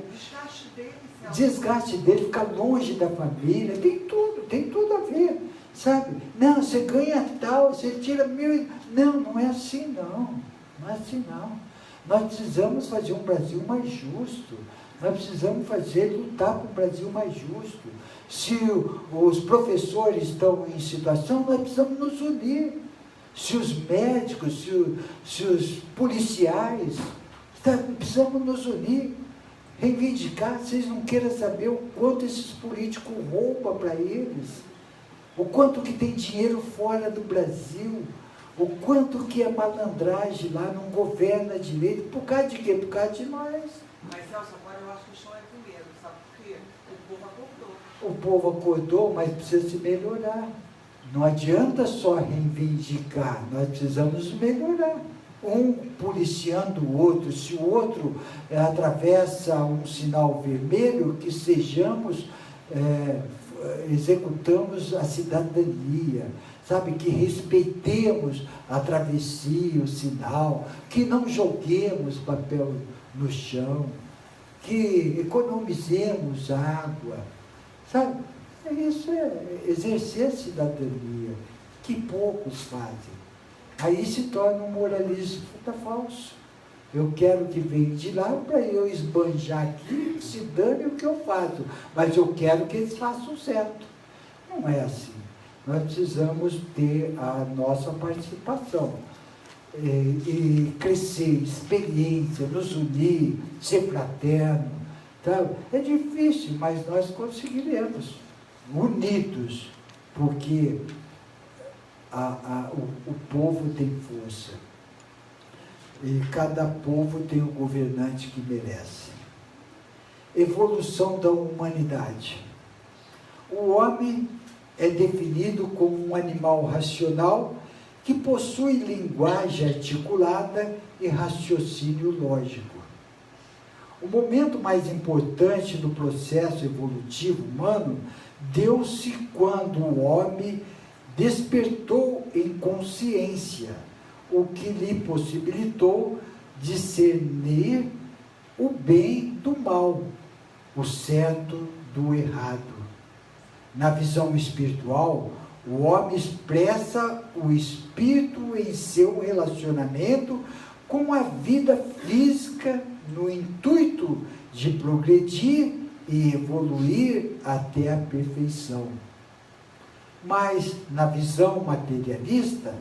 Desgaste dele, ficar longe da família, tem tudo a ver, sabe? Não, você ganha tal, você tira 1.000. Não é assim não. Não é assim não. Nós precisamos fazer um Brasil mais justo. Nós precisamos lutar para um Brasil mais justo. Se os professores estão em situação, nós precisamos nos unir. Se os médicos, se os policiais, precisamos nos unir. Reivindicar, vocês não queiram saber o quanto esses políticos roubam para eles, o quanto que tem dinheiro fora do Brasil, o quanto que é malandragem lá, não governa direito, por causa de quê? Por causa de nós. Mas, Celso, agora eu acho que o chão é com medo, sabe por quê? O povo acordou. O povo acordou, mas precisa se melhorar. Não adianta só reivindicar, nós precisamos melhorar. Um policiando o outro, se o outro atravessa um sinal vermelho, que sejamos, executamos a cidadania, sabe, que respeitemos a travessia, o sinal, que não joguemos papel no chão, que economizemos água, sabe, isso é exercer a cidadania, que poucos fazem. Aí se torna um moralismo falso. Eu quero que venha de lá para eu esbanjar aqui, que se dane o que eu faço, mas eu quero que eles façam certo. Não é assim. Nós precisamos ter a nossa participação e crescer, experiência, nos unir, ser fraterno. Tá? É difícil, mas nós conseguiremos, unidos, porque o povo tem força. E cada povo tem o governante que merece. Evolução da humanidade. O homem é definido como um animal racional que possui linguagem articulada e raciocínio lógico. O momento mais importante do processo evolutivo humano deu-se quando o homem despertou em consciência, o que lhe possibilitou discernir o bem do mal, o certo do errado. Na visão espiritual, o homem expressa o espírito em seu relacionamento com a vida física no intuito de progredir e evoluir até a perfeição. Mas, na visão materialista,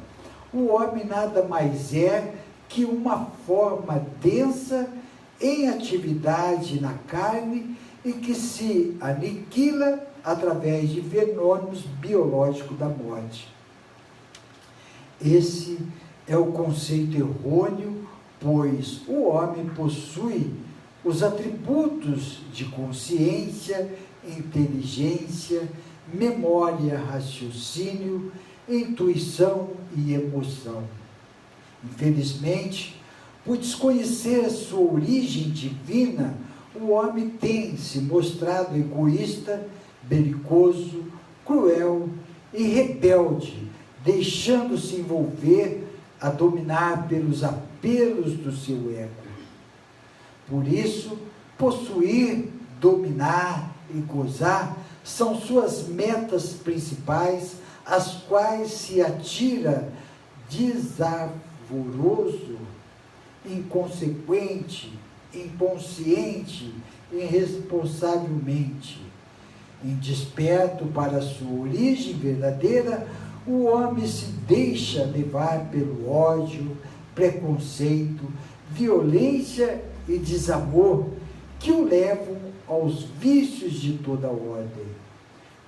o homem nada mais é que uma forma densa em atividade na carne e que se aniquila através de fenômenos biológicos da morte. Esse é o conceito errôneo, pois o homem possui os atributos de consciência, inteligência, memória, raciocínio, intuição e emoção. Infelizmente, por desconhecer a sua origem divina, o homem tem se mostrado egoísta, belicoso, cruel e rebelde, deixando-se envolver a dominar pelos apelos do seu ego. Por isso, possuir, dominar e gozar são suas metas principais, às quais se atira desarvoroso, inconsequente, inconsciente, irresponsavelmente. Indesperto para a sua origem verdadeira, o homem se deixa levar pelo ódio, preconceito, violência e desamor que o levam aos vícios de toda ordem.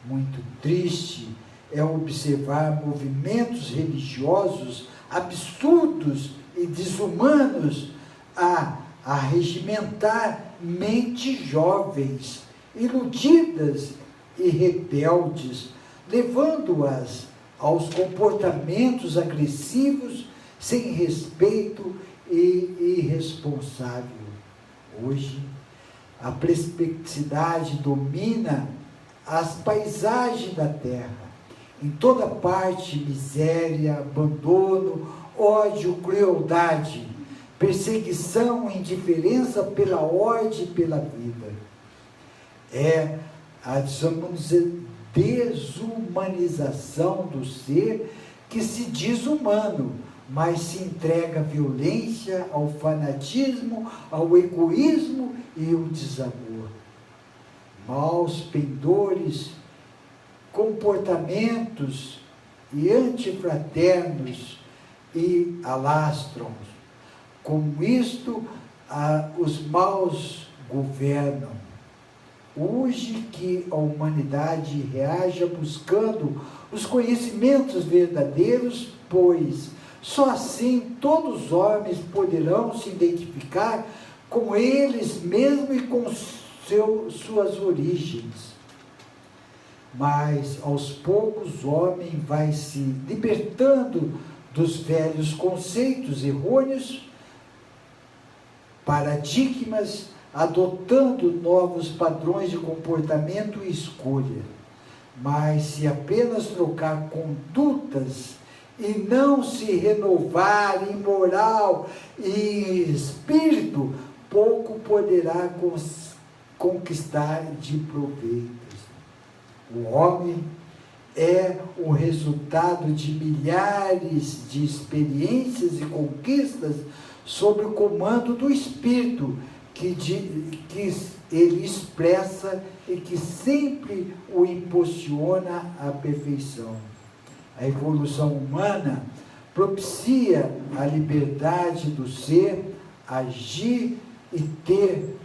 Muito triste é observar movimentos religiosos absurdos e desumanos a regimentar mentes jovens, iludidas e rebeldes, levando-as aos comportamentos agressivos, sem respeito e irresponsável. Hoje, a perplexidade domina as paisagens da terra. Em toda parte, miséria, abandono, ódio, crueldade, perseguição, indiferença pela ordem e pela vida. É a desumanização do ser que se diz humano, mas se entrega à violência, ao fanatismo, ao egoísmo e ao desamor. Maus pendores, comportamentos e antifraternos e alastram. Com isto, os maus governam. Urge que a humanidade reaja buscando os conhecimentos verdadeiros, pois só assim todos os homens poderão se identificar com eles mesmos e com suas origens. Mas aos poucos o homem vai se libertando dos velhos conceitos errôneos, paradigmas, adotando novos padrões de comportamento e escolha. Mas se apenas trocar condutas e não se renovar em moral e espírito, pouco poderá conquistar de proveitos. O homem é o resultado de milhares de experiências e conquistas sob o comando do espírito, que ele expressa e que sempre o impulsiona à perfeição. A evolução humana propicia a liberdade do ser, agir e ter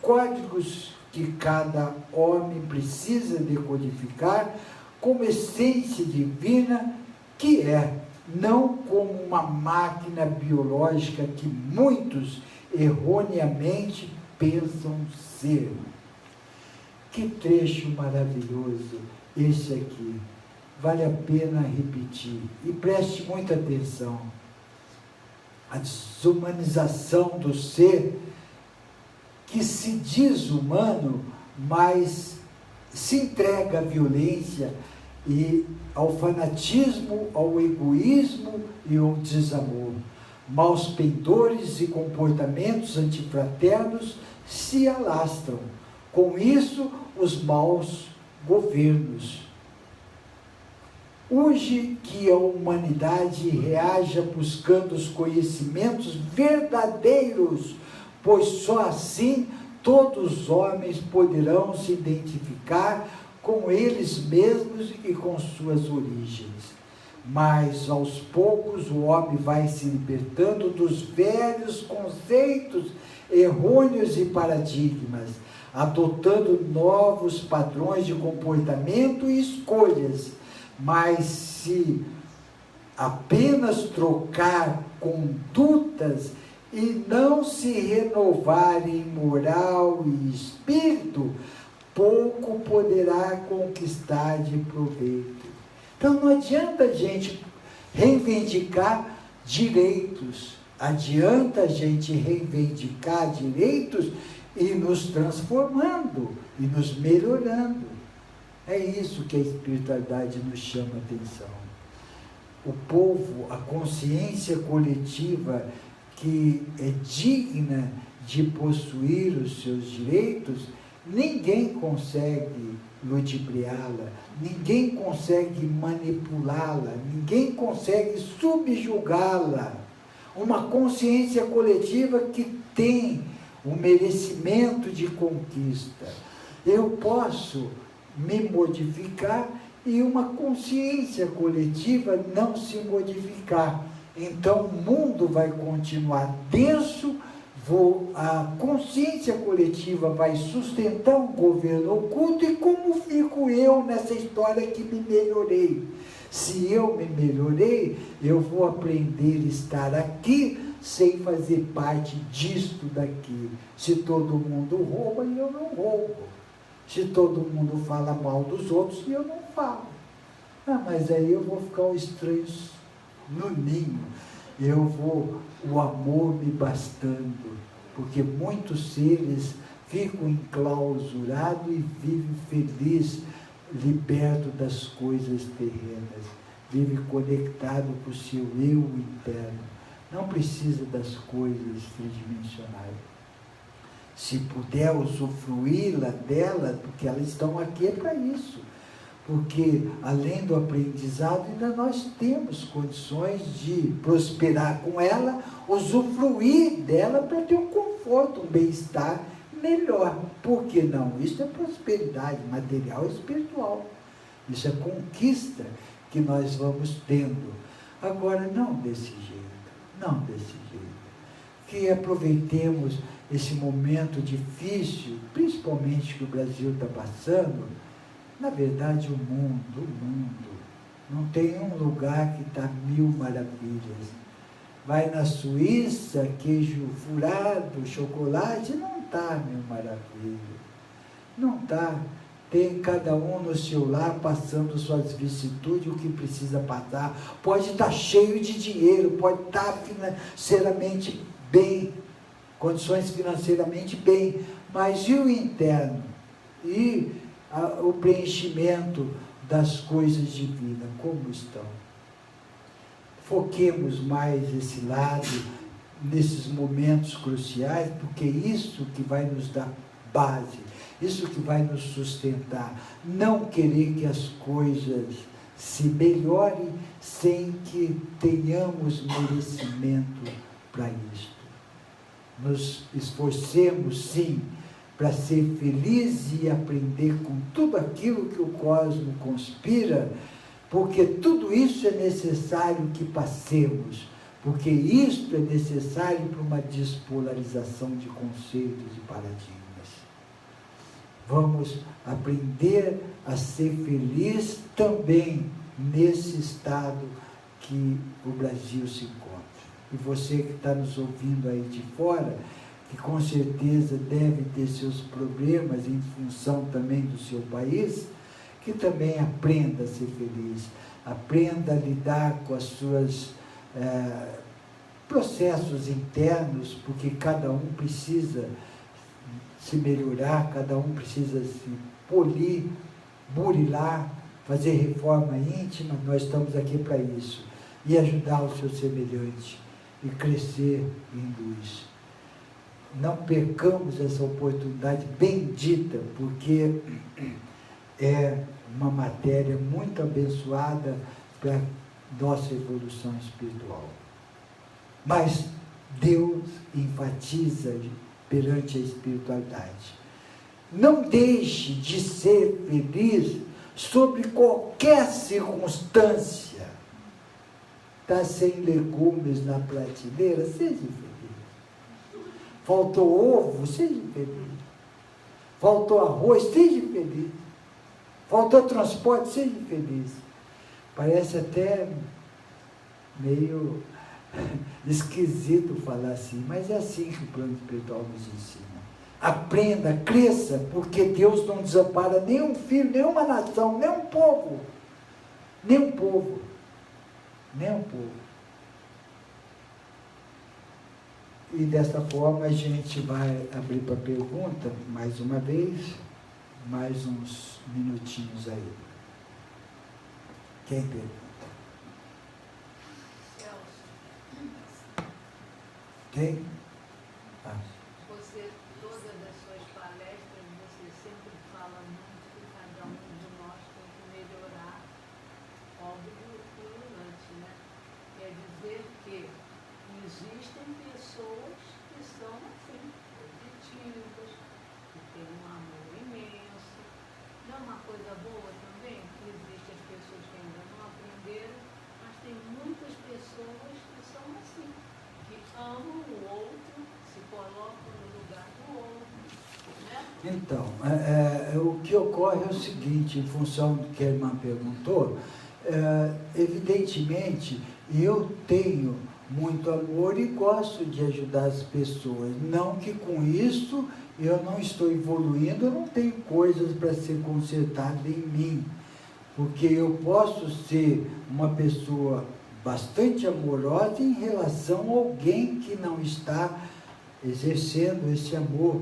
códigos que cada homem precisa decodificar como essência divina que é, não como uma máquina biológica que muitos erroneamente pensam ser. Que trecho maravilhoso esse aqui. Vale a pena repetir. E preste muita atenção. A desumanização do ser, que se diz humano, mas se entrega à violência e ao fanatismo, ao egoísmo e ao desamor. Maus pendores e comportamentos antifraternos se alastram. Com isso, os maus governos. Urge que a humanidade reaja buscando os conhecimentos verdadeiros, pois só assim todos os homens poderão se identificar com eles mesmos e com suas origens. Mas aos poucos o homem vai se libertando dos velhos conceitos errôneos e paradigmas, adotando novos padrões de comportamento e escolhas. Mas se apenas trocar condutas e não se renovar em moral e espírito, pouco poderá conquistar de proveito. Então não adianta a gente reivindicar direitos, adianta a gente reivindicar direitos e nos transformando, e nos melhorando. É isso que a espiritualidade nos chama a atenção. O povo, a consciência coletiva que é digna de possuir os seus direitos, ninguém consegue ludibriá-la, ninguém consegue manipulá-la, ninguém consegue subjugá-la. Uma consciência coletiva que tem o merecimento de conquista. Eu posso me modificar e uma consciência coletiva não se modificar. Então o mundo vai continuar denso, a consciência coletiva vai sustentar um governo oculto, e como fico eu nessa história que me melhorei? Se eu me melhorei, eu vou aprender a estar aqui sem fazer parte disto daqui. Se todo mundo rouba, eu não roubo. Se todo mundo fala mal dos outros, eu não falo. Mas aí eu vou ficar um estranho no ninho. O amor me bastando, porque muitos seres ficam enclausurados e vivem felizes, liberto das coisas terrenas, vive conectado com o seu eu interno, não precisa das coisas tridimensionais. Se puder usufruí-la dela, porque elas estão aqui para isso, porque além do aprendizado, ainda nós temos condições de prosperar com ela, usufruir dela para ter um conforto, um bem-estar melhor. Por que não? Isso é prosperidade material e espiritual. Isso é conquista que nós vamos tendo. Agora, não desse jeito. Que aproveitemos esse momento difícil, principalmente que o Brasil está passando. Na verdade, o mundo, não tem um lugar que está mil maravilhas. Vai na Suíça, queijo furado, chocolate, não está mil maravilhas. Não está. Tem cada um no seu lar passando suas vicissitudes, o que precisa passar. Pode estar cheio de dinheiro, pode estar financeiramente bem, condições financeiramente bem, mas e o interno? E o preenchimento das coisas divinas, como estão? Foquemos mais esse lado, nesses momentos cruciais, porque isso que vai nos dar base, isso que vai nos sustentar. Não querer que as coisas se melhorem sem que tenhamos merecimento para isto. Nos esforcemos, sim, para ser feliz e aprender com tudo aquilo que o cosmos conspira, porque tudo isso é necessário que passemos, porque isto é necessário para uma despolarização de conceitos e paradigmas. Vamos aprender a ser feliz também nesse estado que o Brasil se encontra. E você que está nos ouvindo aí de fora, que com certeza deve ter seus problemas em função também do seu país, que também aprenda a ser feliz, aprenda a lidar com os seus processos internos, porque cada um precisa se melhorar, cada um precisa se polir, burilar, fazer reforma íntima. Nós estamos aqui para isso, e ajudar o seu semelhante, e crescer em luz. Não percamos essa oportunidade bendita, porque é uma matéria muito abençoada para nossa evolução espiritual. Mas Deus enfatiza perante a espiritualidade: não deixe de ser feliz sobre qualquer circunstância. está sem legumes na prateleira, seja feliz. Faltou ovo, seja feliz. Faltou arroz, seja feliz. Faltou transporte, seja feliz. Parece até meio esquisito falar assim, mas é assim que o plano espiritual nos ensina. Aprenda, cresça, porque Deus não desampara nenhum filho, nenhuma nação, nenhum povo. Nenhum povo. Nenhum povo. E dessa forma a gente vai abrir para pergunta, mais uma vez, mais uns minutinhos aí. Quem pergunta? Quem? Ah. Você, todas as suas palestras, você sempre fala muito que cada um de nós tem que melhorar, óbvio, antes, né? Quer dizer que existem pessoas que são assim, positivas, que têm um amor imenso. Não é uma coisa boa também, que existem as pessoas que ainda não aprenderam, mas tem muitas pessoas que são assim, que amam o outro, se colocam no lugar do outro, né? Então, o que ocorre é o seguinte, em função do que a irmã perguntou, evidentemente, eu tenho muito amor e gosto de ajudar as pessoas. Não que com isso eu não estou evoluindo, eu não tenho coisas para ser consertada em mim. Porque eu posso ser uma pessoa bastante amorosa em relação a alguém que não está exercendo esse amor,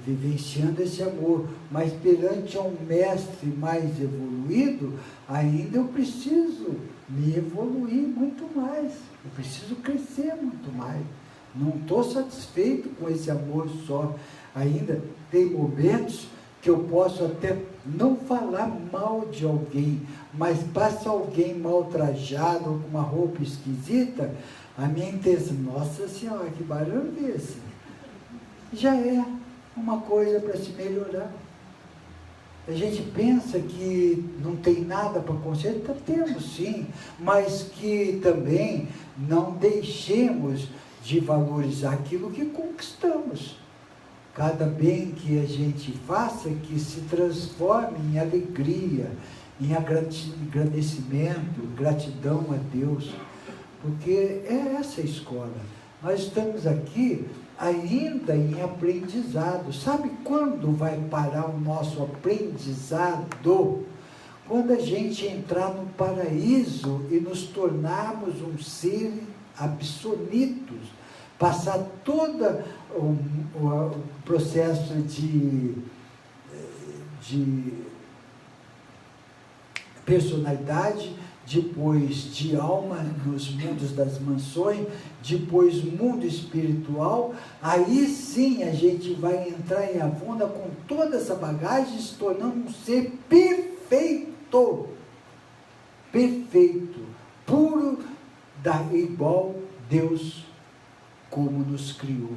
vivenciando esse amor. Mas perante um mestre mais evoluído, ainda eu preciso me evoluir muito mais. Eu preciso crescer muito mais. Não estou satisfeito com esse amor só. Ainda tem momentos que eu posso até não falar mal de alguém, mas passa alguém mal trajado, com uma roupa esquisita, a minha intenção, nossa senhora, que barulho é esse? Já é uma coisa para se melhorar. A gente pensa que não tem nada para consertar, temos sim, mas que também não deixemos de valorizar aquilo que conquistamos. Cada bem que a gente faça, que se transforme em alegria, em agradecimento, gratidão a Deus, porque é essa a escola. Nós estamos aqui ainda em aprendizado. Sabe quando vai parar o nosso aprendizado? Quando a gente entrar no paraíso e nos tornarmos um ser absolutos, passar todo o processo de personalidade, depois de alma nos mundos das mansões, depois mundo espiritual, aí sim a gente vai entrar em Avona com toda essa bagagem, se tornando um ser perfeito, perfeito, puro, igual Deus como nos criou.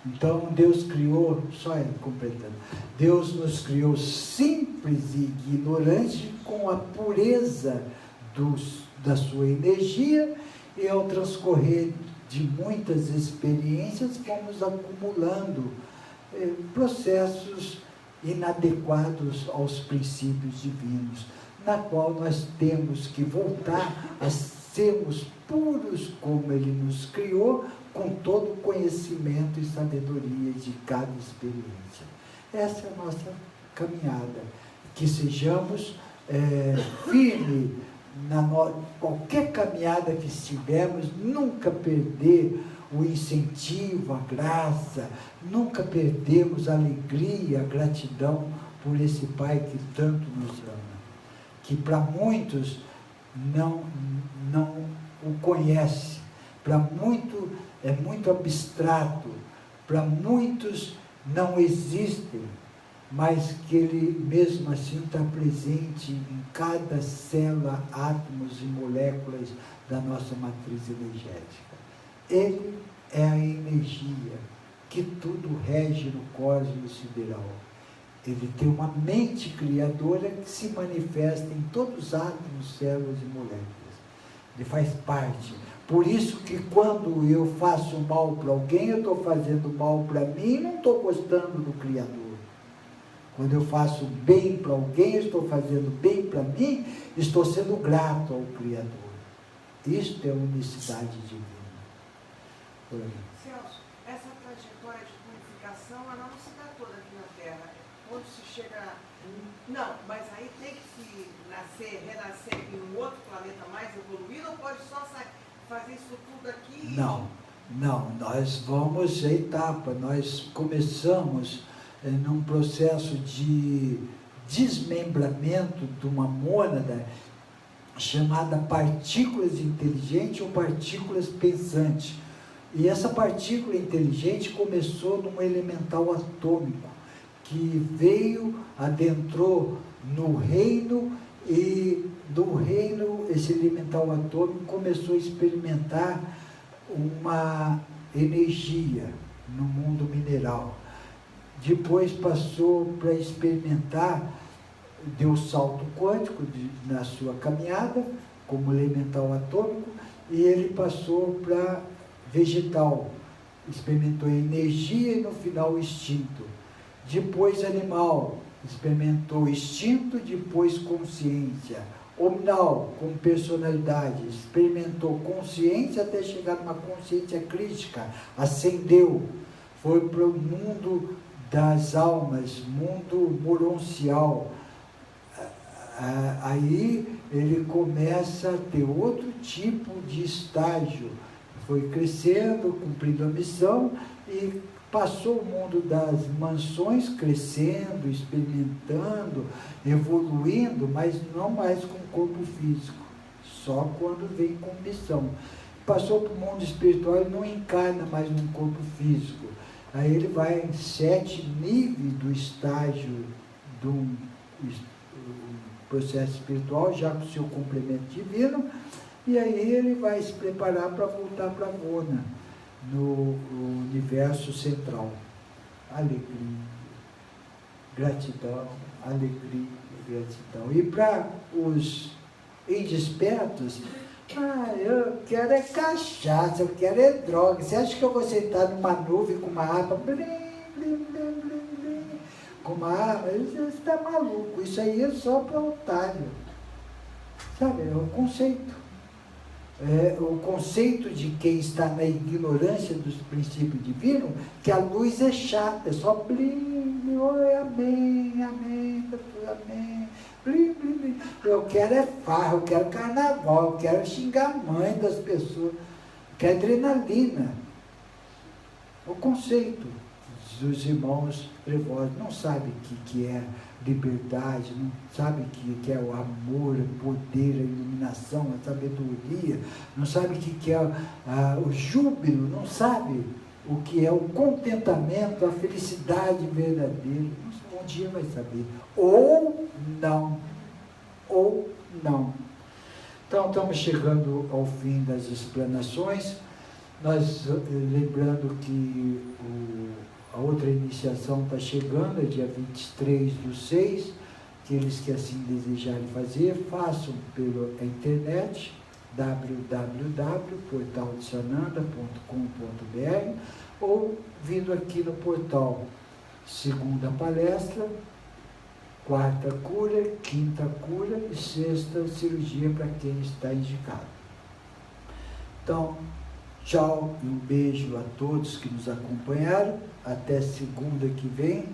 Então Deus criou, só completando, Deus nos criou simples e ignorantes com a pureza da sua energia, e ao transcorrer de muitas experiências fomos acumulando processos inadequados aos princípios divinos, na qual nós temos que voltar a sermos puros como Ele nos criou, com todo o conhecimento e sabedoria de cada experiência. Essa é a nossa caminhada. Que sejamos firmes qualquer caminhada que estivermos, nunca perder o incentivo, a graça, nunca perdemos a alegria, a gratidão por esse Pai que tanto nos ama, que para muitos não o conhece, para muitos é muito abstrato, para muitos não existem, mas que Ele mesmo assim está presente em cada célula, átomos e moléculas da nossa matriz energética. Ele é a energia que tudo rege no cosmos sideral. Ele tem uma mente criadora que se manifesta em todos os átomos, células e moléculas. ele faz parte. Por isso que quando eu faço mal para alguém, eu estou fazendo mal para mim e não estou gostando do Criador. Quando eu faço bem para alguém, eu estou fazendo bem para mim, estou sendo grato ao Criador. Isto é unicidade divina. Celso, essa trajetória de purificação, ela não se dá toda aqui na Terra. Quando se chega... Não, mas aí tem que se nascer, renascer em um outro planeta mais evoluído, ou pode só fazer isso tudo aqui? Não, nós vamos a etapa, nós começamos num processo de desmembramento de uma mônada chamada partículas inteligentes ou partículas pensantes. E essa partícula inteligente começou num elemental atômico, que veio, adentrou no reino, e do reino, esse elemental atômico começou a experimentar uma energia no mundo mineral. Depois passou para experimentar, deu salto quântico na sua caminhada, como elemental atômico, e ele passou para vegetal, experimentou energia e no final instinto. Depois animal, experimentou instinto, depois consciência. Hominal, com personalidade, experimentou consciência até chegar numa consciência crítica, ascendeu, foi para o mundo das almas, mundo moroncial. Aí ele começa a ter outro tipo de estágio, foi crescendo, cumprindo a missão e passou o mundo das mansões, crescendo, experimentando, evoluindo, mas não mais com corpo físico, só quando vem com missão. Passou para o mundo espiritual e não encarna mais num corpo físico. Aí ele vai em 7 níveis do estágio do processo espiritual, já com o seu complemento divino, e aí ele vai se preparar para voltar para a Vona, no universo central. Alegria, gratidão, alegria, gratidão. E para os indespertos, eu quero é cachaça, eu quero é droga. Você acha que eu vou sentar numa nuvem com uma harpa, blim, blim, blim, blim, blim, com uma harpa? Você está maluco, isso aí é só para otário. Sabe, é um conceito. O conceito de quem está na ignorância dos princípios divinos, que a luz é chata, é só blim, blim, oi, amém, amém, amém, blim, blim, blim. Eu quero é farra, eu quero carnaval, eu quero xingar a mãe das pessoas, eu quero adrenalina. O conceito dos irmãos trevosos não sabem o que é liberdade, não sabe o que é o amor, o poder, a iluminação, a sabedoria, não sabe o que é o júbilo, não sabe o que é o contentamento, a felicidade verdadeira. Um dia vai saber. Ou não. Ou não. Então, estamos chegando ao fim das explanações. Nós, lembrando que a outra iniciação está chegando, é dia 23/6, aqueles que assim desejarem fazer, façam pela internet, www.portaldesananda.com.br, ou vindo aqui no portal, segunda palestra, quarta cura, quinta cura e sexta cirurgia para quem está indicado. Então, tchau e um beijo a todos que nos acompanharam. Até segunda que vem.